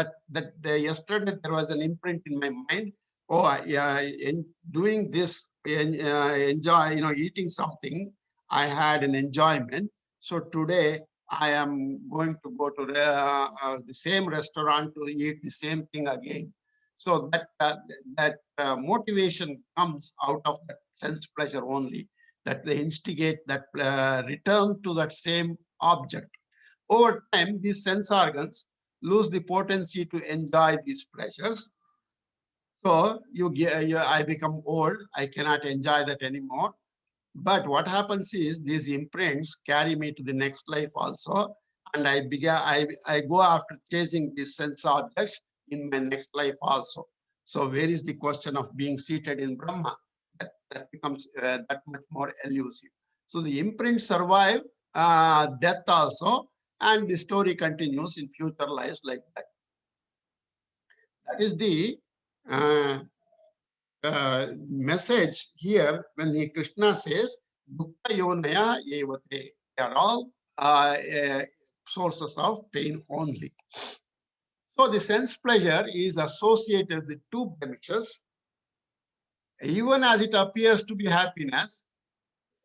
yesterday there was an imprint in my mind. Oh, yeah, in doing this, enjoy, eating something, I had an enjoyment. So today I am going to go to the same restaurant to eat the same thing again. So that motivation comes out of that sense pleasure only, that they instigate that return to that same object. Over time, these sense organs lose the potency to enjoy these pleasures. So I become old, I cannot enjoy that anymore. But what happens is these imprints carry me to the next life also, and I go after chasing these sense objects in my next life also. So where is the question of being seated in Brahma? That becomes that much more elusive. So the imprints survive death also, and the story continues in future lives like that. That is the message here when the Krishna says, Dukkha yonaya evate. They are all sources of pain only. So the sense pleasure is associated with two blemishes. Even as it appears to be happiness,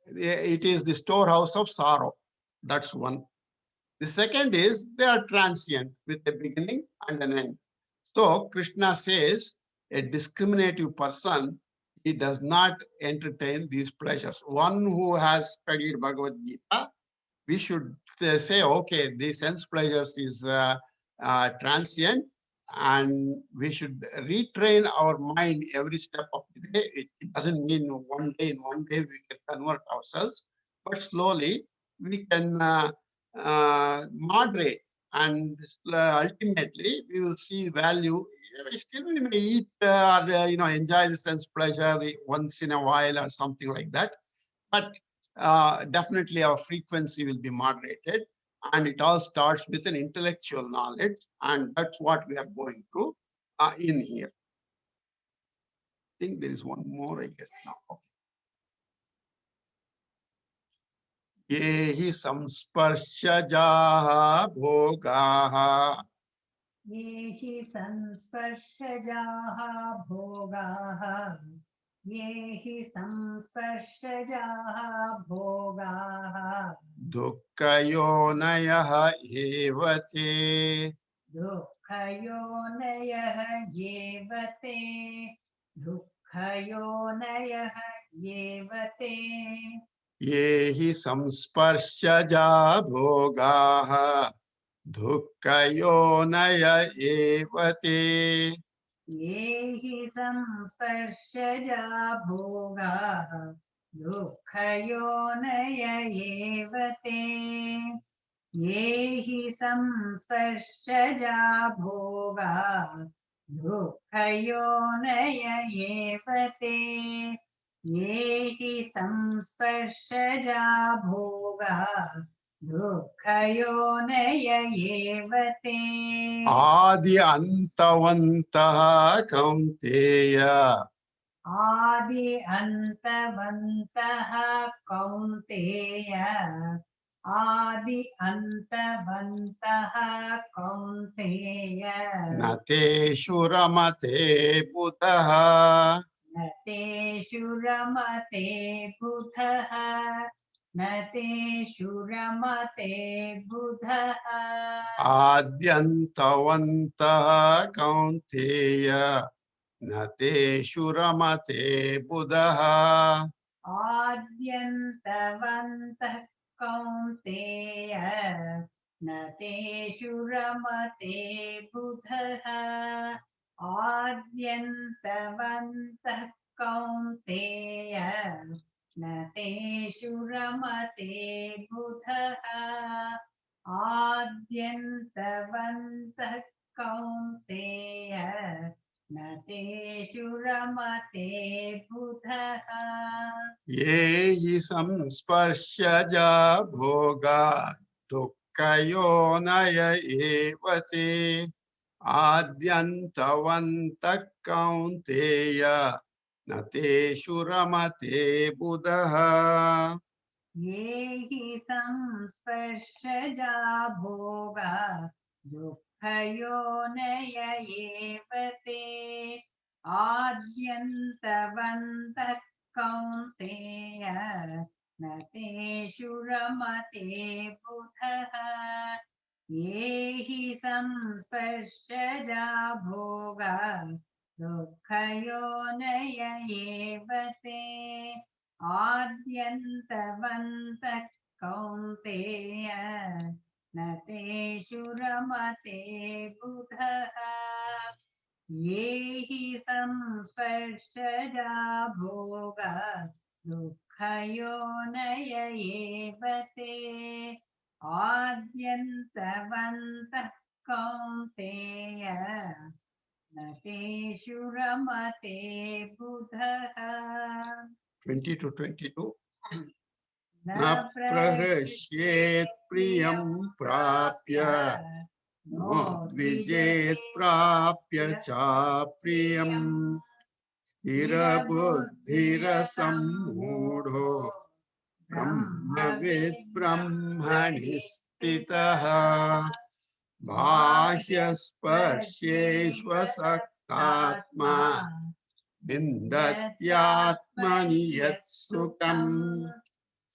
it is the storehouse of sorrow. That's one. The second is they are transient with a beginning and an end. So Krishna says a discriminative person, he does not entertain these pleasures. One who has studied Bhagavad Gita, we should say, okay, the sense pleasures is transient, and we should retrain our mind every step of the day. It doesn't mean in one day we can convert ourselves, but slowly we can moderate, and ultimately we will see value. Still we may eat or enjoy the sense pleasure once in a while or something like that, but definitely our frequency will be moderated, and it all starts with an intellectual knowledge, and that's what we are going through in here. I think there is one more, I guess now. Okay. Yehi samsparshajaha bhogaha. Yehi samsparshajaha bhogaha. Yehi samsparshajaha bhogaha. Dukkhayonayaha evate. Dukkhayonayaha yevate. Dukkhayonayaha yevate. Yehi samsparshaja bhogaha. Dukkayonaya evate. Yehi samsparshaja bhogaha. Dukkayonaya evate. Yehi samsparshaja bhogaha. Dukkayonaya evate. Yehi samsparshaja bhogaha. Dukkayonaya evate. Adi antavantaha kaunteya. Adi antavantaha kaunteya. Adi antavantaha kaunteya. Nateshu ramate buddhaha. Nateshu ramate buddhaha. न तेषु रमते बुधः आद्यन्तवन्तः कौन्तेय न तेषु रमते बुधः आद्यन्तवन्तः कौन्तेय न तेषु रमते बुधः आद्यन्तवन्तः कौन्तेय न तेषु रमते बुधः आद्यन्तवन्तः कौन्तेय न तेषु रमते बुधः ये हि संस्पर्शजा भोगा दुःखयोनय एव ते आद्यन्तवन्तः कौन्तेय न तेषु रमते बुधः ये हि संस्पर्शजा भोगा दुःखयोनय एव ते आद्यन्तवन्तः कौन्तेय न तेषु रमते बुधः ये हि संस्पर्शजा भोगा दुःखयोनय एव ते आद्यन्तवन्तः कौन्तेय न तेषु रमते बुधः ये हि संस्पर्शजा भोगा दुःखयोनय एव ते आद्यन्तवन्तः कौन्तेय न तेषु रमते बुधः 20 to 22 न न प्रहृष्येत् प्रियं प्राप्य नोद्विजेत् प्राप्य चाप्रियं स्थिरबुद्धिरसम्मूढो ब्रह्मविद् ब्रह्मणि स्थितः बाह्यस्पर्शेष्वसक्तात्मा विन्दत्यात्मनि यत् सुखम्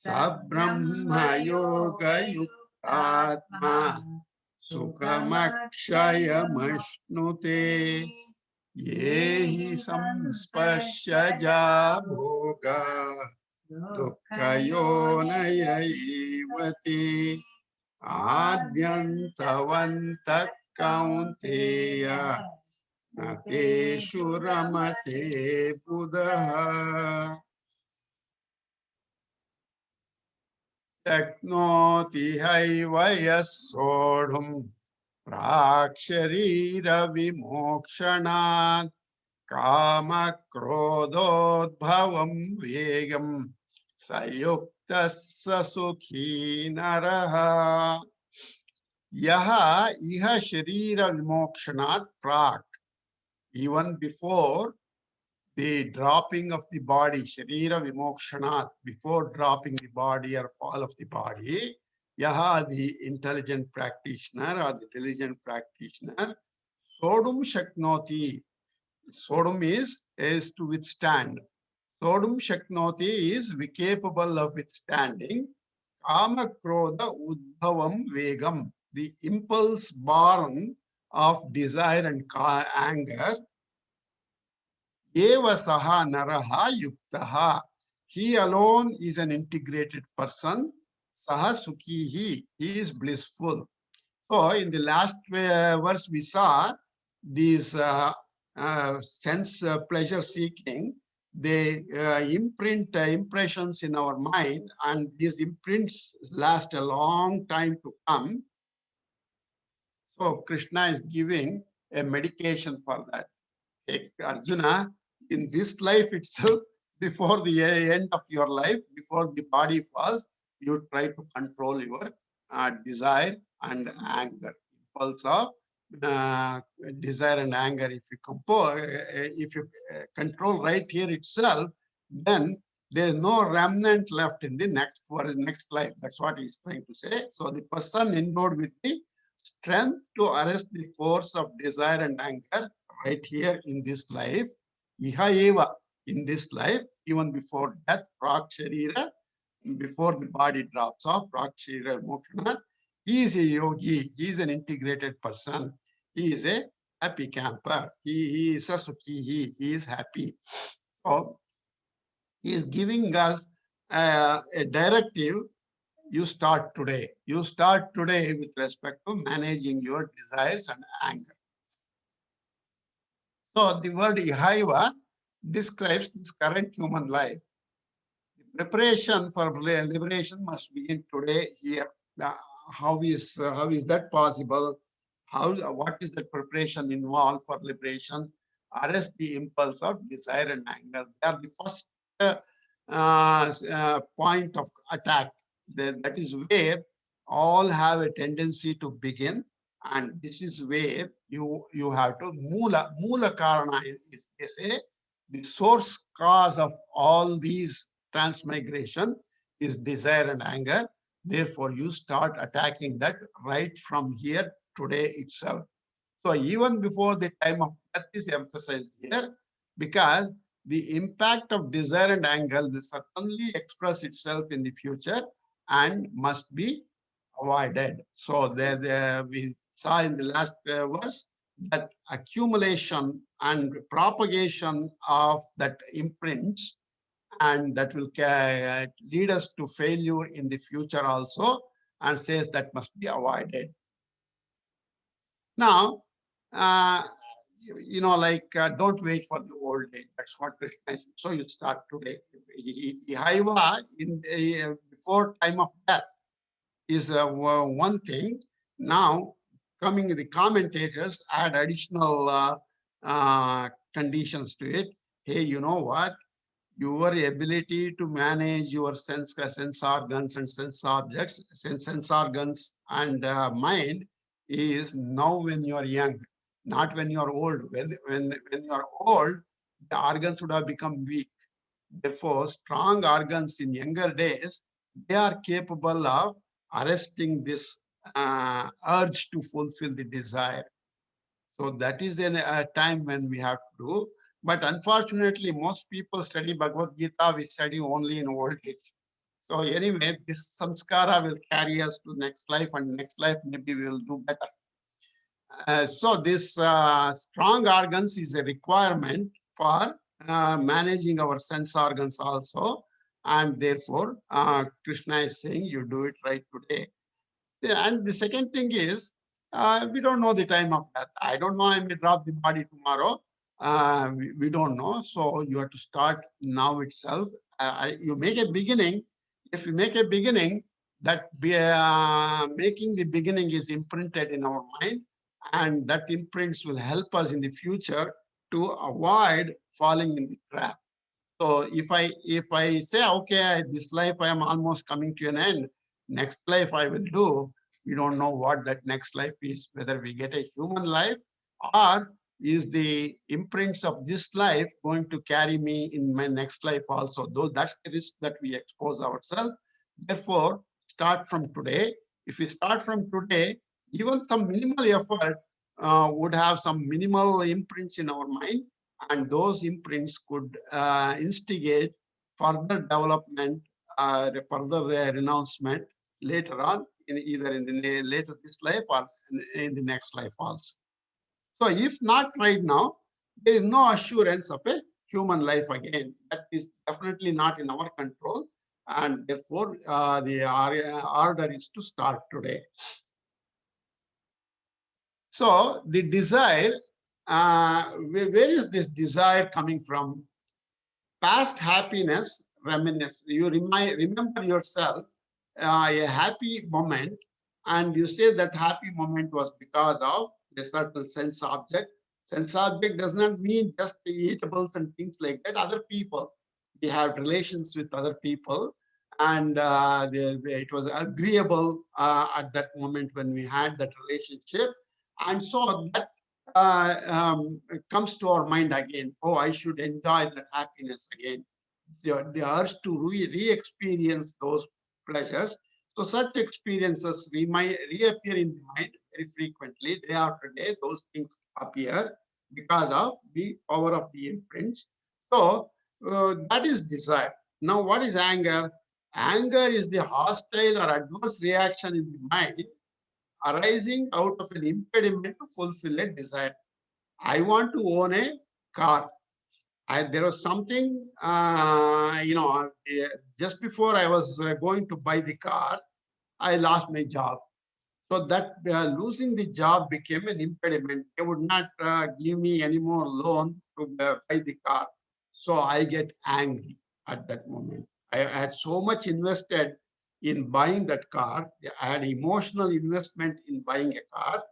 स ब्रह्मयोगयुक्तात्मा सुखमक्षयमश्नुते ये हि संस्पर्शजा भोगा दुःखयोनय एव ते आद्यन्तवन्तः कौन्तेय न तेषु रमते बुधः शक्नोति हैव यः सोढुम् प्राक्शरीरविमोक्षणात् कामक्रोधोद्भवं वेगं स युक्तः स सुखी नरः यः इह शरीर विमोक्षणात् प्राक् even before the dropping of the body, sharira vimokshanat, before dropping the body or fall of the body, yaha, the intelligent practitioner or the diligent practitioner, sodum shaknoti. Sodum is to withstand. Sodum shaknoti is capable of withstanding. Kama krodha udbhavam vegam, the impulse born of desire and anger. Eva saha naraha yuktaha. He alone is an integrated person. Saha sukhihi. He is blissful. So in the last verse we saw these sense pleasure seeking. They imprint impressions in our mind, and these imprints last a long time to come. So Krishna is giving a medication for that. Hey, Arjuna, in this life itself, before the end of your life, before the body falls, you try to control your desire and anger. Impulse of desire and anger. If you control right here itself, then there is no remnant left in the next life. That's what he's trying to say. So the person endowed with the strength to arrest the force of desire and anger right here in this life, iha eva, in this life, even before death, prak sharira before the body drops off, Prakshira Mokshana. He is a yogi. He is an integrated person. He is a happy camper. He is a sukhi. He is happy. So he is giving us a directive. You start today. You start today with respect to managing your desires and anger. So the word Ihaiva describes this current human life. The preparation for liberation must begin today here. How is that possible? What is the preparation involved for liberation? Arrest the impulse of desire and anger. They are the first point of attack. That is where all have a tendency to begin, and this is where you have to mula karana is they say the source cause of all these transmigration is desire and anger. Therefore, you start attacking that right from here today itself. So even before the time of death is emphasized here, because the impact of desire and anger will certainly express itself in the future and must be avoided. So there we saw in the last verse that accumulation and propagation of that imprints, and that will lead us to failure in the future also, and says that must be avoided. Now, don't wait for the old age. That's what Krishna is. So you start today. Ihaiva in before time of death is one thing. Now, the commentators add additional conditions to it. Hey, you know what? Your ability to manage your sense organs and sense objects, sense organs and mind is now when you are young, not when you are old. When you are old, the organs would have become weak. Therefore, strong organs in younger days, they are capable of arresting this urge to fulfill the desire. So that is a time when we have to do. But unfortunately, most people study Bhagavad Gita, we study only in old age. So anyway, this samskara will carry us to next life, and next life maybe we will do better. So this strong organs is a requirement for managing our sense organs also. And therefore, Krishna is saying you do it right today. And the second thing is, we don't know the time of death. I don't know, I may drop the body tomorrow. We don't know. So you have to start now itself. You make a beginning. If you make a beginning, that making the beginning is imprinted in our mind, and that imprints will help us in the future to avoid falling in the trap. So if I say, okay, this life I am almost coming to an end, next life I will do, we don't know what that next life is, whether we get a human life or is the imprints of this life going to carry me in my next life also. Though that's the risk that we expose ourselves. Therefore, start from today. If we start from today, even some minimal effort would have some minimal imprints in our mind, and those imprints could instigate further development, further renouncement later on, either in the later this life or in the next life also. So if not right now, there is no assurance of a human life again. That is definitely not in our control, and therefore the order is to start today. So the desire, where is this desire coming from? Past happiness reminisce. You remember yourself a happy moment, and you say that happy moment was because of a certain sense object. Sense object does not mean just the eatables and things like that. Other people, we have relations with other people, and it was agreeable at that moment when we had that relationship, and so that it comes to our mind again. Oh, I should enjoy that happiness again. The urge to re-experience those pleasures. So such experiences reappear in the mind very frequently. Day after day, those things appear because of the power of the imprints. So that is desire. Now, what is anger? Anger is the hostile or adverse reaction in the mind arising out of an impediment to fulfill a desire. I want to own a car. There was something, just before I was going to buy the car, I lost my job. So that losing the job became an impediment. They would not give me any more loan to buy the car. So I get angry at that moment. I had so much invested in buying that car. I had emotional investment in buying a car,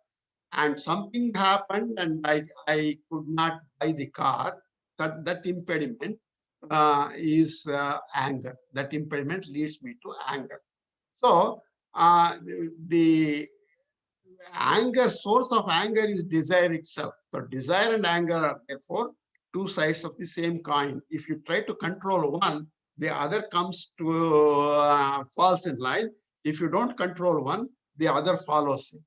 and something happened and I could not buy the car. That impediment is anger. That impediment leads me to anger. So the anger, source of anger is desire itself. So desire and anger are therefore two sides of the same coin. If you try to control one, the other comes to falls in line. If you don't control one, the other follows it.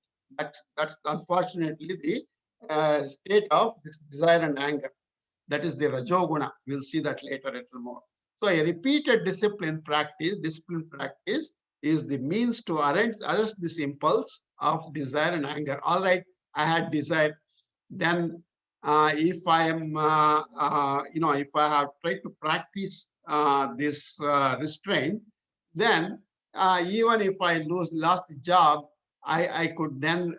That's unfortunately the state of this desire and anger. That is the Rajoguna. We'll see that later a little more. So a repeated discipline practice is the means to arrest this impulse of desire and anger. All right, I had desire. Then if I am, if I have tried to practice this restraint, then even if I lost the job, I could then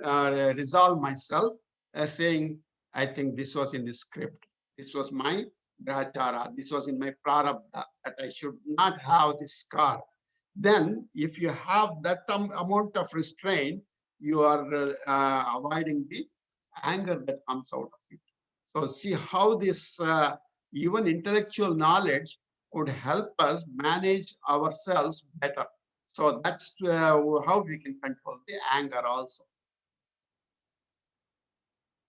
resolve myself saying, I think this was in the script. This was my grahachara. This was in my prarabdha that I should not have this car. Then if you have that amount of restraint, you are avoiding the anger that comes out of it. So see how this even intellectual knowledge could help us manage ourselves better. So that's how we can control the anger also.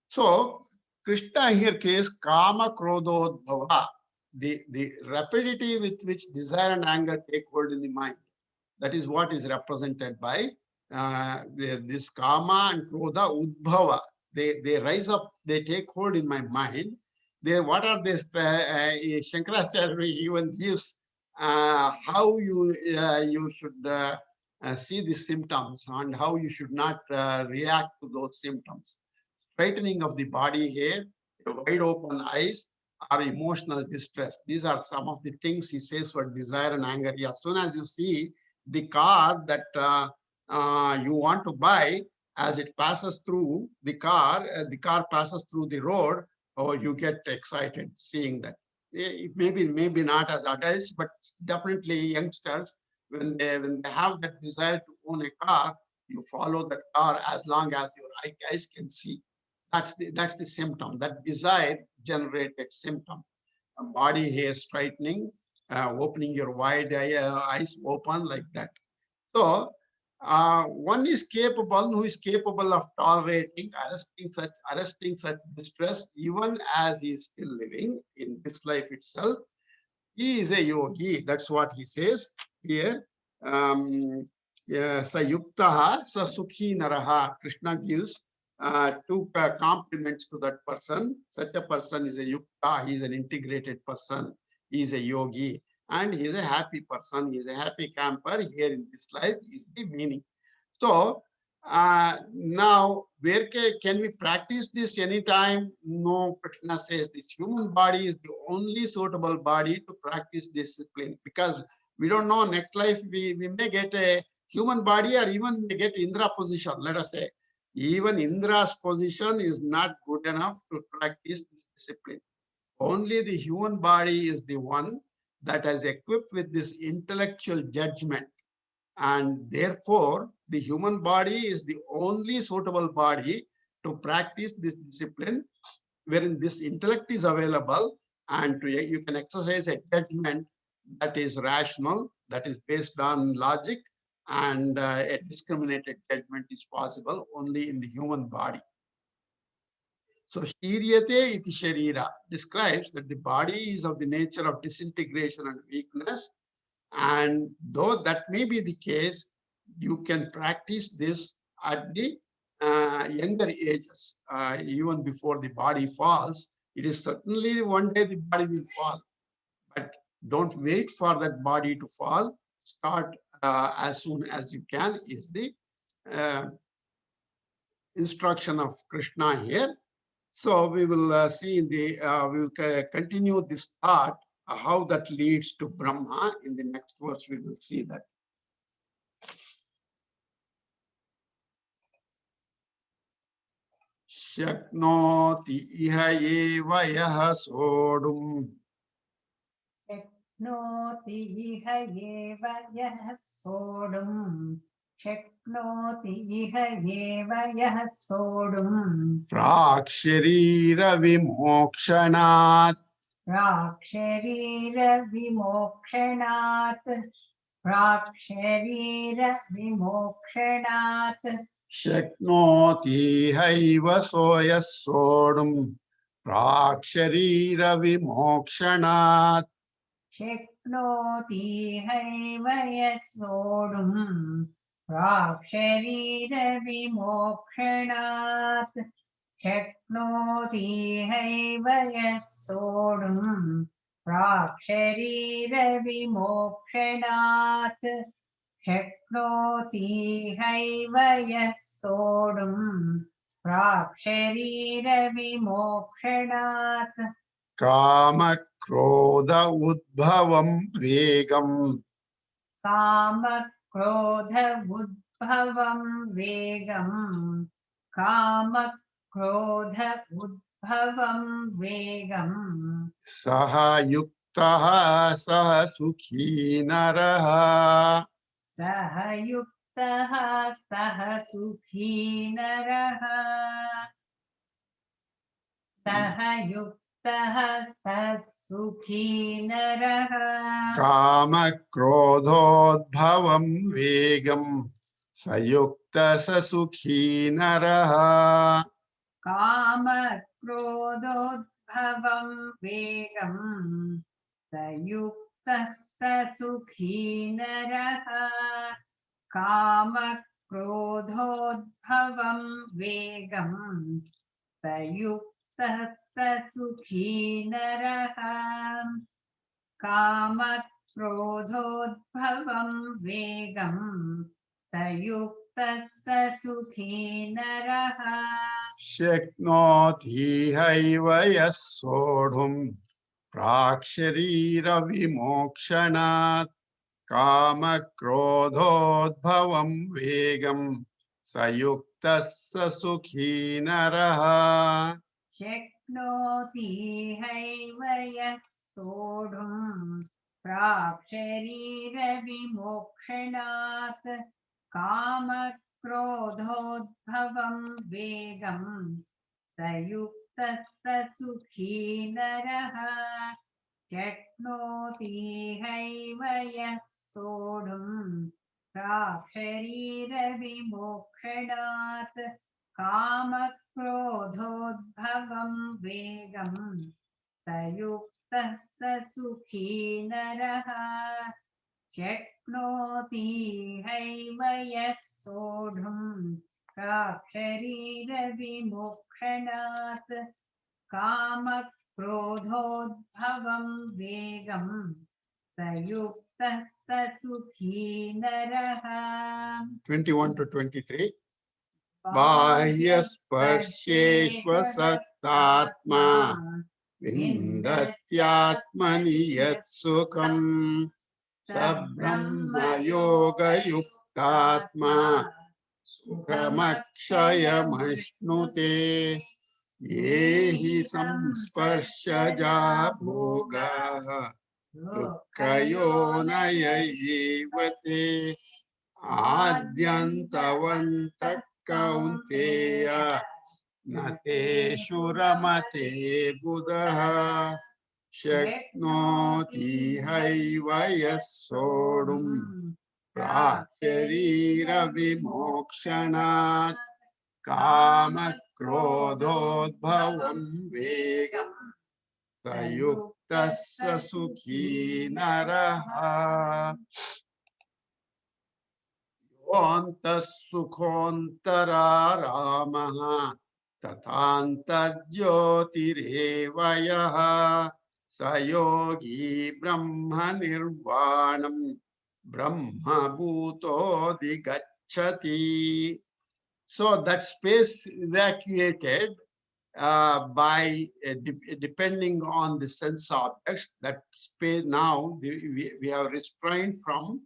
So Krishna here case kama krododbhava, the rapidity with which desire and anger take hold in the mind. That is what is represented by this kama and krodha udbhava. They rise up, they take hold in my mind. What are these? Shankaracharya even gives how you should see the symptoms and how you should not react to those symptoms. Straightening of the body hair, wide open eyes, or emotional distress. These are some of the things he says for desire and anger. As soon as you see the car that you want to buy, as it passes through the car passes through the road, or you get excited seeing that. Maybe not as adults, but definitely youngsters, when they have that desire to own a car, you follow that car as long as your eyes can see. That's the symptom. That desire generated symptom. Body hair straightening, opening your wide eyes open like that. So one is capable, who is capable of tolerating, arresting such distress, even as he is still living in this life itself. He is a yogi. That's what he says here. Sa yuktaha, sa sukhi naraha. Krishna gives two compliments to that person. Such a person is a yukta. He is an integrated person. He is a yogi. And he is a happy person. He is a happy camper here in this life is the meaning. So now, where can we practice this anytime? No, Krishna says this human body is the only suitable body to practice discipline, because we don't know next life we may get a human body or even may get Indra position, let us say. Even Indra's position is not good enough to practice this discipline. Only the human body is the one that is equipped with this intellectual judgment. And therefore, the human body is the only suitable body to practice this discipline, wherein this intellect is available, and you can exercise a judgment that is rational, that is based on logic, and a discriminated judgment is possible only in the human body. So Shiryate iti sharira describes that the body is of the nature of disintegration and weakness. And though that may be the case, you can practice this at the younger ages, even before the body falls. It is certainly one day the body will fall, but don't wait for that body to fall. start as soon as you can is the instruction of Krishna here. So we will see in the, we will continue this thought, how that leads to Brahma. In the next verse, we will see that. Shaknoti iha eva yah sodum. शक्नोति इह एव यः सोढुम् शक्नोति इह एव यः सोढुम् Prakshirira प्राक्शरीरविमोक्षणात् प्राक्शरीरविमोक्षणात् Shaknoti haiva soya sodum. Prakshirira शक्नोति have यः सोढुम् प्राक्शरीरविमोक्षणात् शक्नोति हैव यः सोढुम् प्राक्शरीरविमोक्षणात् शक्नोति हैव यः सोढुम् प्राक्शरीरविमोक्षणात् Kama krodha udbhavam vegam. काम क्रोध उद्भवं वेगम् काम क्रोध उद्भवं वेगम् Saha yuktaha saha sukhi naraha. सह युक्तः सह सुखी नरः सह युक्तः सह सुखी नरः Kama krodhodbhavam vegam. Sayukta sasukhi naraha. काम क्रोधोद्भवं वेगम् सयुक्तः स सुखी नरः काम क्रोधोद्भवं वेगम् सयुक्तः स सुखी नरः काम क्रोधोद्भवं वेगम् सयुक्तः स सुखी नरः Shaknoti haiva yas sodhum. Prakshirira vimokshanat. Kama krodhodbhavam vegam. Sayuktasya sukhi naraha. शक्नोति हैव यः सोढुम् प्राक्शरीरविमोक्षणात् कामक्रोधोद्भवं वेगम् सयुक्तः स सुखी नरः शक्नोति हैव यः सोढुम् प्राक्शरीरविमोक्षणात् कामक्रोधोद्भवं वेगम् सयुक्तः स सुखी नरः शक्नोति हैव यः सोढुम् प्राक्शरीरविमोक्षणात् कामक्रोधोद्भवं वेगम् सयुक्तः स सुखी नरः 21 to 23. Bahyasparsheshvasattatma vindatyatmani yatsukam sabrahma yoga yuktatma sukhamakshayamashnute yehi samsparshaja bhogaha dukkayonayayevate adyantavantah kaunteya nateshu ramate buddha shaknoti haiva yas sodhum praksharira vimokshanat kama krodhodbhavam vegam sayuktasya sukhi naraha Antas sukhontara tatantadyotirevayah sayogi brahma nirvanam Brahma bhuto digacchati. So that space evacuated by depending on the sense objects, that space now we have restrained from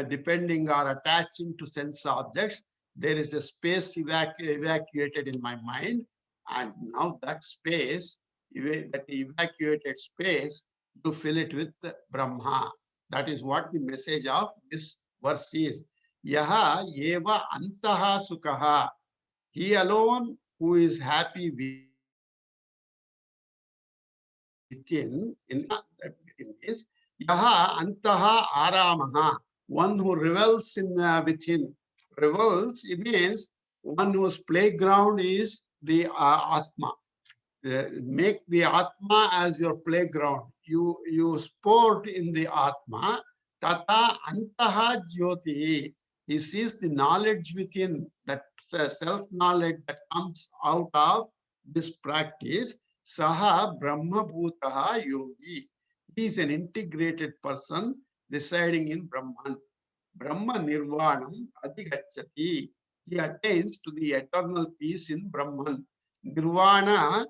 depending or attaching to sense objects. There is a space evacuated in my mind, and now that space, that evacuated space, to fill it with Brahma. That is what the message of this verse is. Yaha eva antaha sukhaha. He alone who is happy within, in this, yaha antaha aramaha, one who revels in within. Revels, it means one whose playground is the Atma. Make the Atma as your playground. You sport in the Atma. Tata antaha jyoti. He sees the knowledge within, that self-knowledge that comes out of this practice. Saha Brahma Bhutaha Yogi. He is an integrated person residing in Brahman. Brahma Nirvanam Adhigacchati. He attains to the eternal peace in Brahman. Nirvana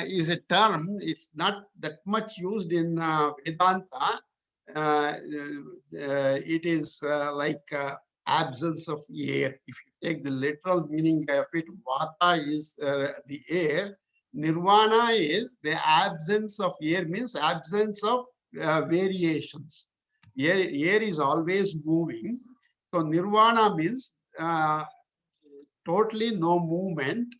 is a term, it's not that much used in Vedanta. It is like absence of air. If you take the literal meaning of it, Vata is the air. Nirvana is the absence of air, means absence of variations. Air is always moving. So Nirvana means totally no movement.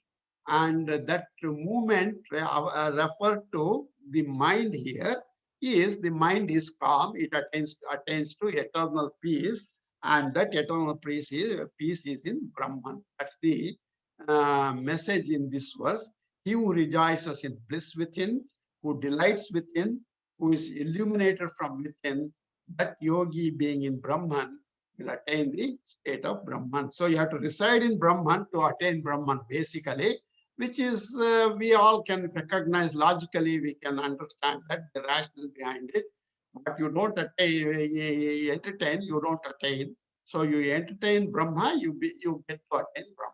And that movement referred to the mind here is the mind is calm. It attains to eternal peace, and that eternal peace is in Brahman. That's the message in this verse. He who rejoices in bliss within, who delights within, who is illuminated from within, that yogi being in Brahman will attain the state of Brahman. So you have to reside in Brahman to attain Brahman, basically, which is we all can recognize logically. We can understand that the rationale behind it. But you don't entertain, you don't attain. So you entertain Brahma, you get to attain Brahma.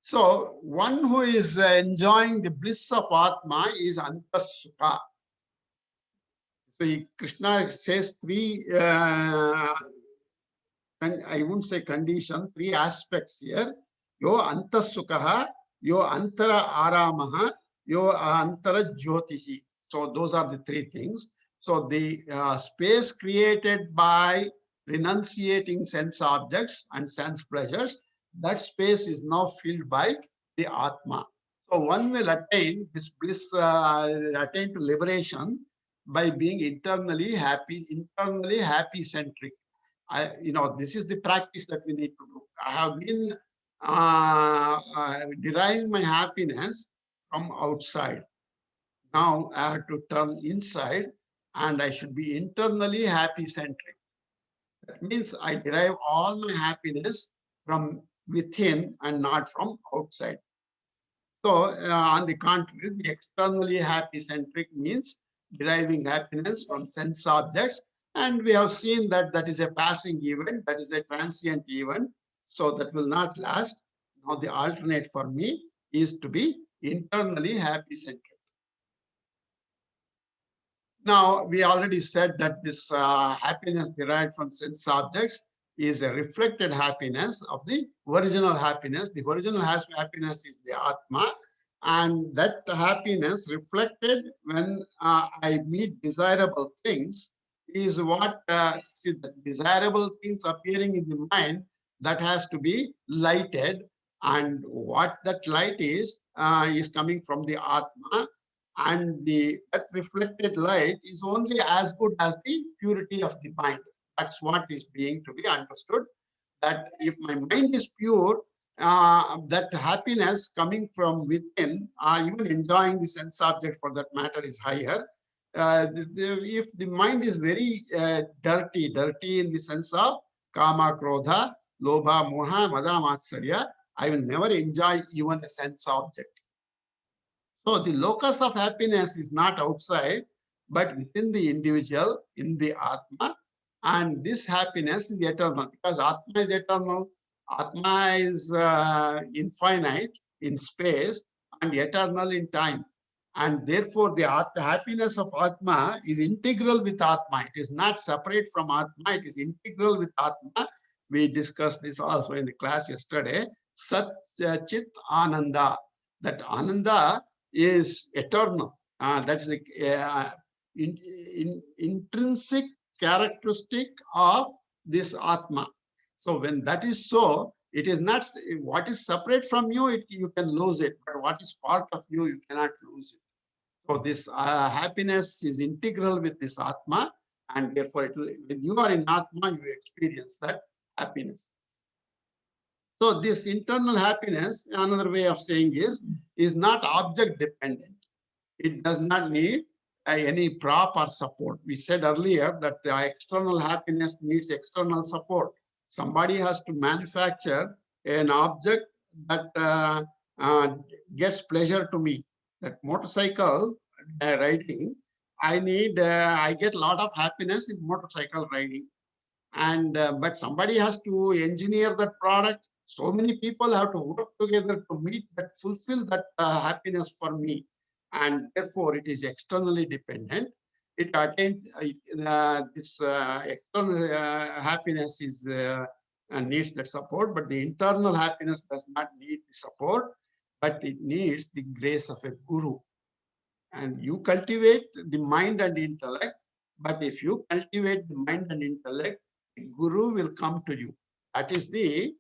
So one who is enjoying the bliss of Atma is Antasukha. So Krishna says three, and I wouldn't say condition, three aspects here. Yo Antasukha, yo Antara Aramaha, yo Antara Jyotihi. So those are the three things. So the space created by renunciating sense objects and sense pleasures, that space is now filled by the Atma. So one will attain this bliss, attain to liberation by being internally happy-centric. This is the practice that we need to do. I have been deriving my happiness from outside. Now I have to turn inside, and I should be internally happy-centric. That means I derive all my happiness from within and not from outside. So on the contrary, the externally happy-centric means deriving happiness from sense objects. And we have seen that that is a passing event, that is a transient event. So that will not last. Now the alternate for me is to be internally happy-centric. Now, we already said that this happiness derived from sense objects is a reflected happiness of the original happiness. The original happiness is the Atma, and that happiness reflected when I meet desirable things is what, see, the desirable things appearing in the mind, that has to be lighted, and what that light is coming from the Atma. And that reflected light is only as good as the purity of the mind. That's what is being to be understood. That if my mind is pure, that happiness coming from within, even enjoying the sense object for that matter, is higher. If the mind is very dirty in the sense of kama, krodha, lobha, moha, mada, matsarya, I will never enjoy even a sense object. So the locus of happiness is not outside. but within the individual, in the Atma. And this happiness is eternal because Atma is eternal. Atma is infinite in space and eternal in time. And therefore, the happiness of Atma is integral with Atma. It is not separate from Atma. It is integral with Atma. We discussed this also in the class yesterday. Sat Chit Ananda. That Ananda is eternal. That's the intrinsic characteristic of this Atma. So when that is so, it is not what is separate from you, you can lose it, but what is part of you, you cannot lose it. So this happiness is integral with this Atma, and therefore when you are in Atma, you experience that happiness. So this internal happiness, another way of saying is not object dependent. It does not need any prop or support. We said earlier that the external happiness needs external support. Somebody has to manufacture an object that gets pleasure to me. That motorcycle riding, I get a lot of happiness in motorcycle riding. And but somebody has to engineer that product. So many people have to work together to meet that, fulfill that happiness for me. And therefore, it is externally dependent. It attains this external happiness is needs the support, but the internal happiness does not need the support, but it needs the grace of a guru. And you cultivate the mind and intellect, but if you cultivate the mind and intellect, the guru will come to you. That is the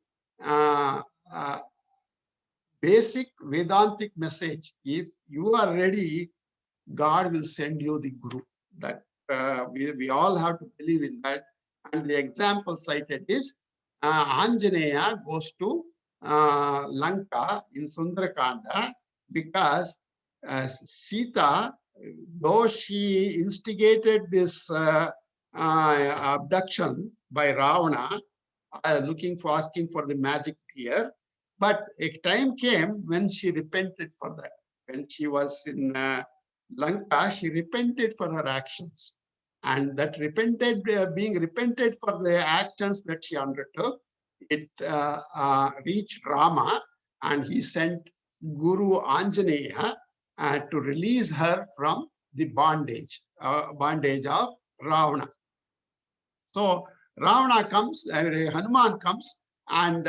basic Vedantic message. If you are ready, God will send you the guru. That we all have to believe in that. And the example cited is Anjaneya goes to Lanka in Sundarakanda because Sita, though she instigated this abduction by Ravana, asking for the magic tear, but a time came when she repented for that. When she was in Lanka, she repented for her actions, and that being repented for the actions that she undertook, it reached Rama, and he sent Guru Anjaneya to release her from the bondage of Ravana. So Ravana comes, Hanuman comes, and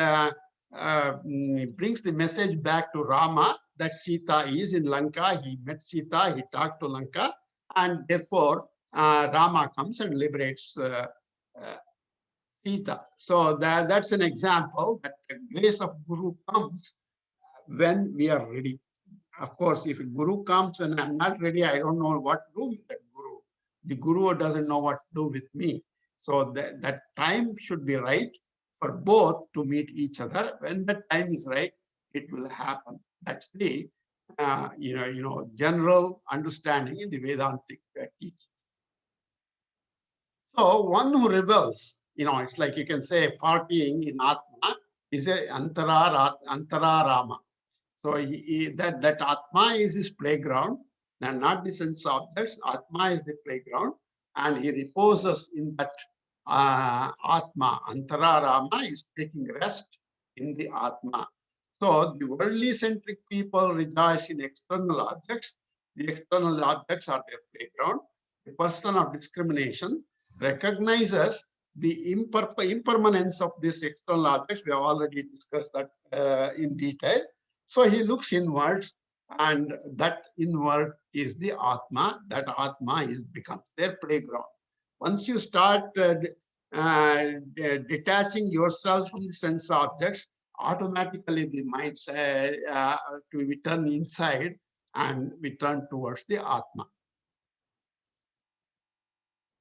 brings the message back to Rama that Sita is in Lanka. He met Sita, he talked to Lanka, and therefore Rama comes and liberates Sita. So that's an example that the grace of Guru comes when we are ready. Of course, if a Guru comes when I'm not ready, I don't know what to do with that Guru. The Guru doesn't know what to do with me. So that time should be right for both to meet each other. When that time is right, it will happen. That's the general understanding in the Vedantic teaching. So one who rebels, it's like you can say partying in Atma is a Antararama. So that Atma is his playground, and not the sense objects. Atma is the playground, and he reposes in that Atma. Antararama is taking rest in the Atma. So the worldly centric people rejoice in external objects. The external objects are their playground. The person of discrimination recognizes the impermanence of these external objects. We have already discussed that in detail. So he looks inwards, and that inward is the Atma. That Atma becomes their playground. Once you start detaching yourself from the sense objects, automatically the mind we turn inside and we turn towards the Atma.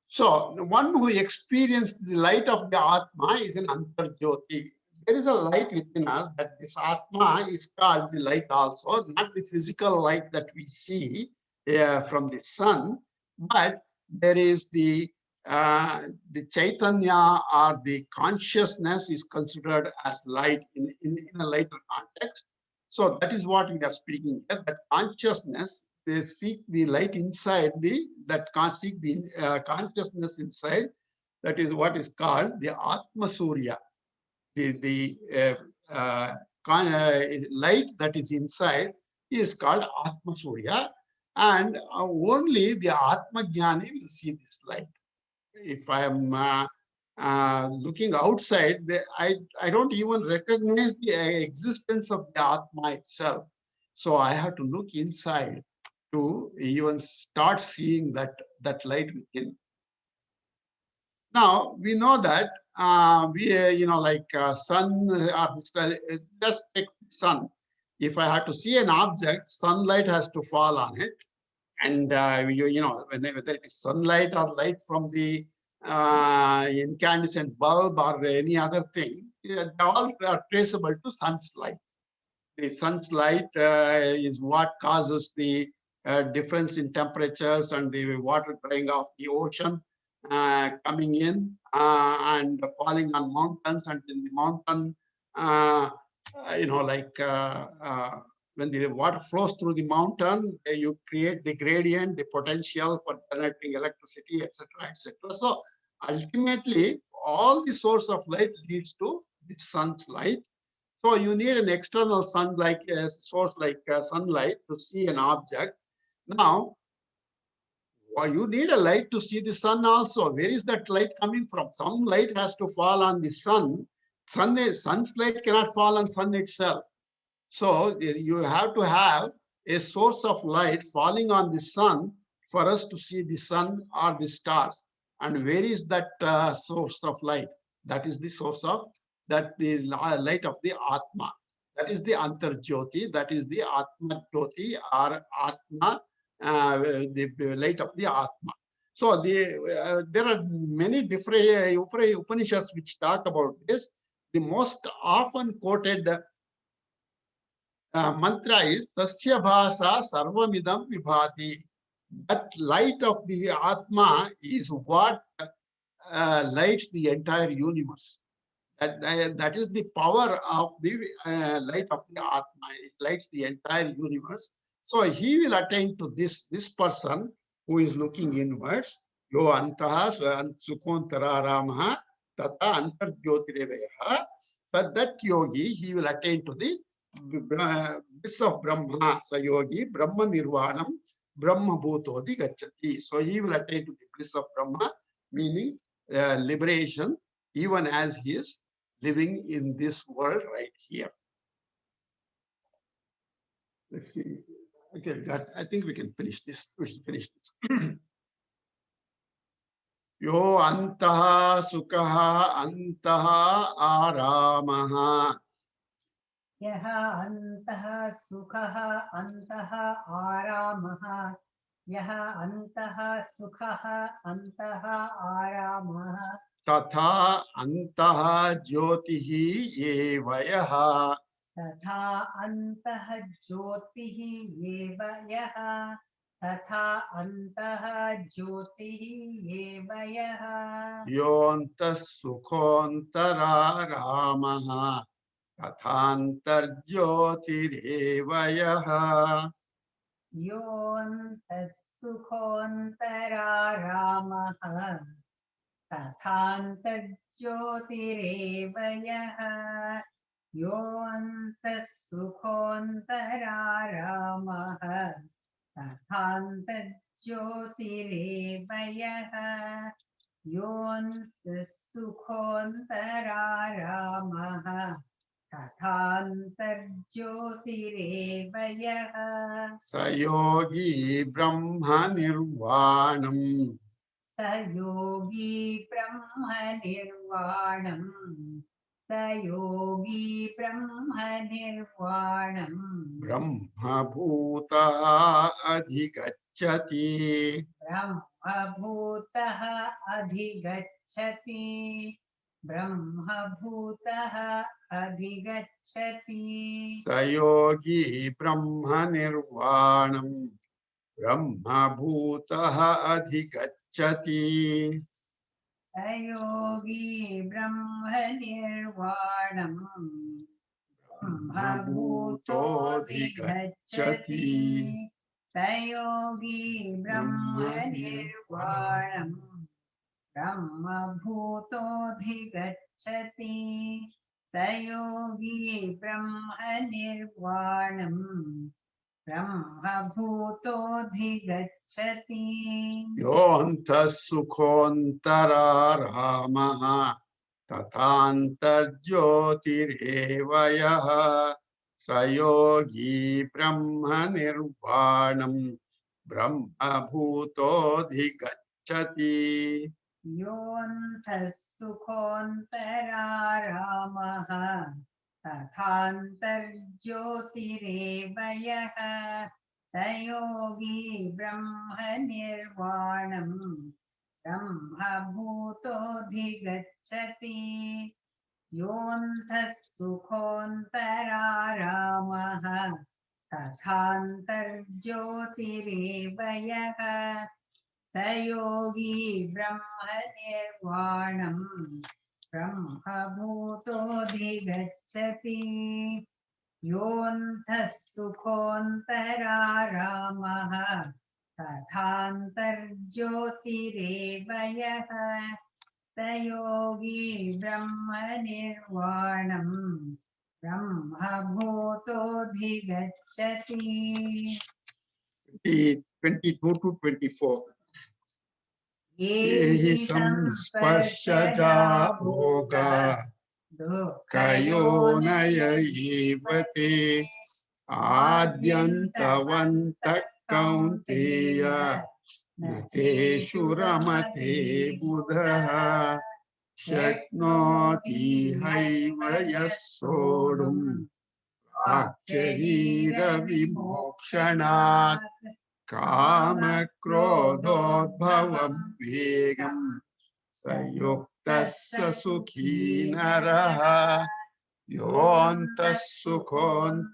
So the one who experienced the light of the Atma is an Antarjyoti. There is a light within us, that this Atma is called the light also, not the physical light that we see from the sun, but there is the Chaitanya, or the consciousness, is considered as light in a lighter context. So that is what we are speaking here, that consciousness they seek the light inside seek the consciousness inside. That is what is called the Atma Surya. The light that is inside is called Atma Surya, and only the Atma Jnani will see this light. If I am looking outside, I don't even recognize the existence of the Atma itself. So I have to look inside to even start seeing that light within. Now we know that sun, just take sun. If I have to see an object, sunlight has to fall on it, and whether it is sunlight or light from the incandescent bulb or any other thing, they all are traceable to sun's light. The sun's light is what causes the difference in temperatures and the water drying off the ocean, coming in and falling on mountains, and in the mountain, when the water flows through the mountain, you create the gradient, the potential for generating electricity, etc., etc. So ultimately, all the source of light leads to the sun's light. So you need an external sun, like a source like sunlight, to see an object. Now, you need a light to see the sun also. Where is that light coming from? Some light has to fall on the sun. Sun's light cannot fall on sun itself. So you have to have a source of light falling on the sun for us to see the sun or the stars. And where is that source of light? That is the source of the light of the Atma. That is the Antarjyoti. That is the Atma Jyoti or Atma, the light of the Atma. So there are many different Upanishads which talk about this. The most often quoted mantra is Tasya Bhasa Sarvamidam Vibhati. That light of the Atma is what lights the entire universe. That is the power of the light of the Atma. It lights the entire universe. So he will attain to this person who is looking inwards. Yo antaha sukhontara ramaha tata antarjyotireveha. So that yogi, he will attain to the bliss of Brahma. So yogi Brahma Nirvanam Brahma Bhutodi Gacchati. So he will attain to the bliss of Brahma, meaning liberation, even as he is living in this world right here. Let's see. Okay, I think we can finish this. We should finish this. Yo antaha sukha antaha aramaha. Yaha antaha sukha antaha aramaha. Yaha antaha sukha antaha aramaha. Tatha antaha jyotihi evayaha. Tatha antaha jyotihi evayaha. Tatha antaha jyotihi evayaha. Yontas sukhontara ramaha. Tathantar jyotirevayaha. Yontas sukhontara ramaha. Tathantar jyotirevayaha. Yontas sukhontara ramaha. Tathantar jyotirevayaha. Yontas sukhontara ramaha. Tathantar jyotirevayaha. Sayogi Brahma Nirvanam. Sayogi Brahma Nirvanam. Sayogi Brahma Nirvanam. Brahma Bhuta Adhigacchati. Brahma Bhutaha Adhigacchati. Brahma Bhutaha Adhigacchati. Sayogi Brahma Nirvanam. Brahma Bhuta Adhigacchati. Sayogi Brahma Nirvanam. Brahma Bhutodhigacchati. स योगी ब्रह्मनिर्वाणम् ब्रह्मभूतोऽधिगच्छति स योगी ब्रह्मनिर्वाणम् ब्रह्मभूतोऽधिगच्छति योऽन्तः सुखोऽन्तरारामः तथान्तर्ज्योतिरेव यः स योगी ब्रह्मनिर्वाणम् ब्रह्मभूतोऽधिगच्छति योऽन्तः सुखोऽन्तरारामः तथान्तर्ज्योतिरेव यः स योगी ब्रह्मनिर्वाणम् ब्रह्मभूतोऽधिगच्छति योऽन्तः सुखोऽन्तरारामः तथान्तर्ज्योतिरेव यः स योगी ब्रह्मनिर्वाणम् ब्रह्मभूतोऽधिगच्छति योऽन्तः सुखोऽन्तरारामः तथान्तर्ज्योतिरेव यः स योगी ब्रह्मनिर्वाणम् ब्रह्मभूतोऽधिगच्छति 22 to 24. ये हि हि संस्पर्शजा भोगा कयोनय एव ते आद्यन्तवन्तः कौन्तेय न तेषु रमते बुधः शक्नोति हैव यः सोढुम् प्राक्शरीरविमोक्षणात् कामक्रोधोद्भवं वेगं स युक्तः स सुखी नरः योऽन्तः सुखोऽन्तरारामः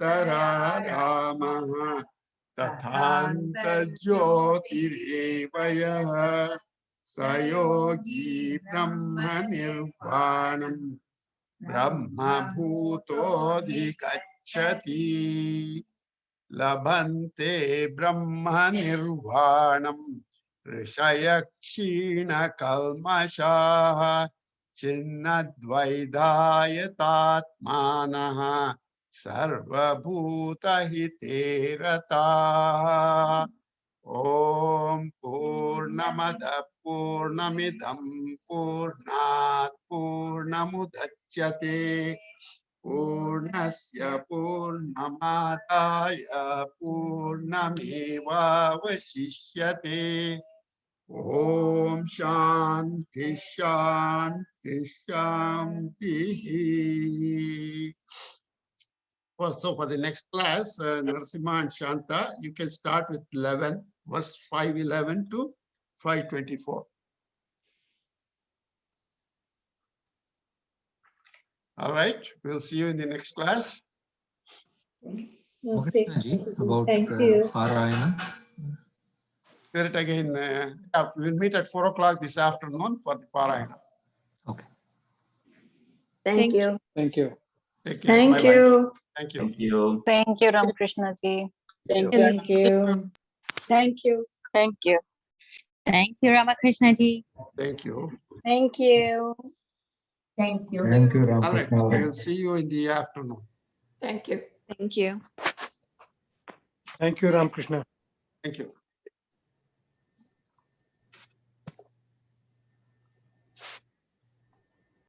तथान्तर्ज्योतिरेव यः स योगी ब्रह्मनिर्वाणम् ब्रह्मभूतोऽधिगच्छति लभन्ते ब्रह्मनिर्वाणम् ऋषयः क्षीणकल्मषाः छिन्नद्वैधायतात्मानः सर्वभूतहिते रताः ॐ पूर्णमदः पूर्णमिदं पूर्णात् पूर्णमुदच्यते पूर्णस्य पूर्णमादाय पूर्णमेवावशिष्यते ॐ शान्ति शान्ति शान्तिः. So for the next class, Narasimha and Shanta, you can start with 11, verse 511 to 524. All right, we'll see you in the next class. Krishnaji, about Thank you. Parayana. Hear it again. We'll meet at 4 o'clock this afternoon for the Parayana. Okay. Thank you. Thank you. Take care. Thank Bye-bye. you. Thank you. Thank you. Thank you, Ramakrishna ji. Thank you. Thank you. Thank you. Thank you, Ramakrishna ji. Thank you. Thank you. Thank you. Thank you, All right, Ramakrishna. we'll see you in the afternoon. Thank you. Thank you. Thank you, Ramakrishna. Thank you.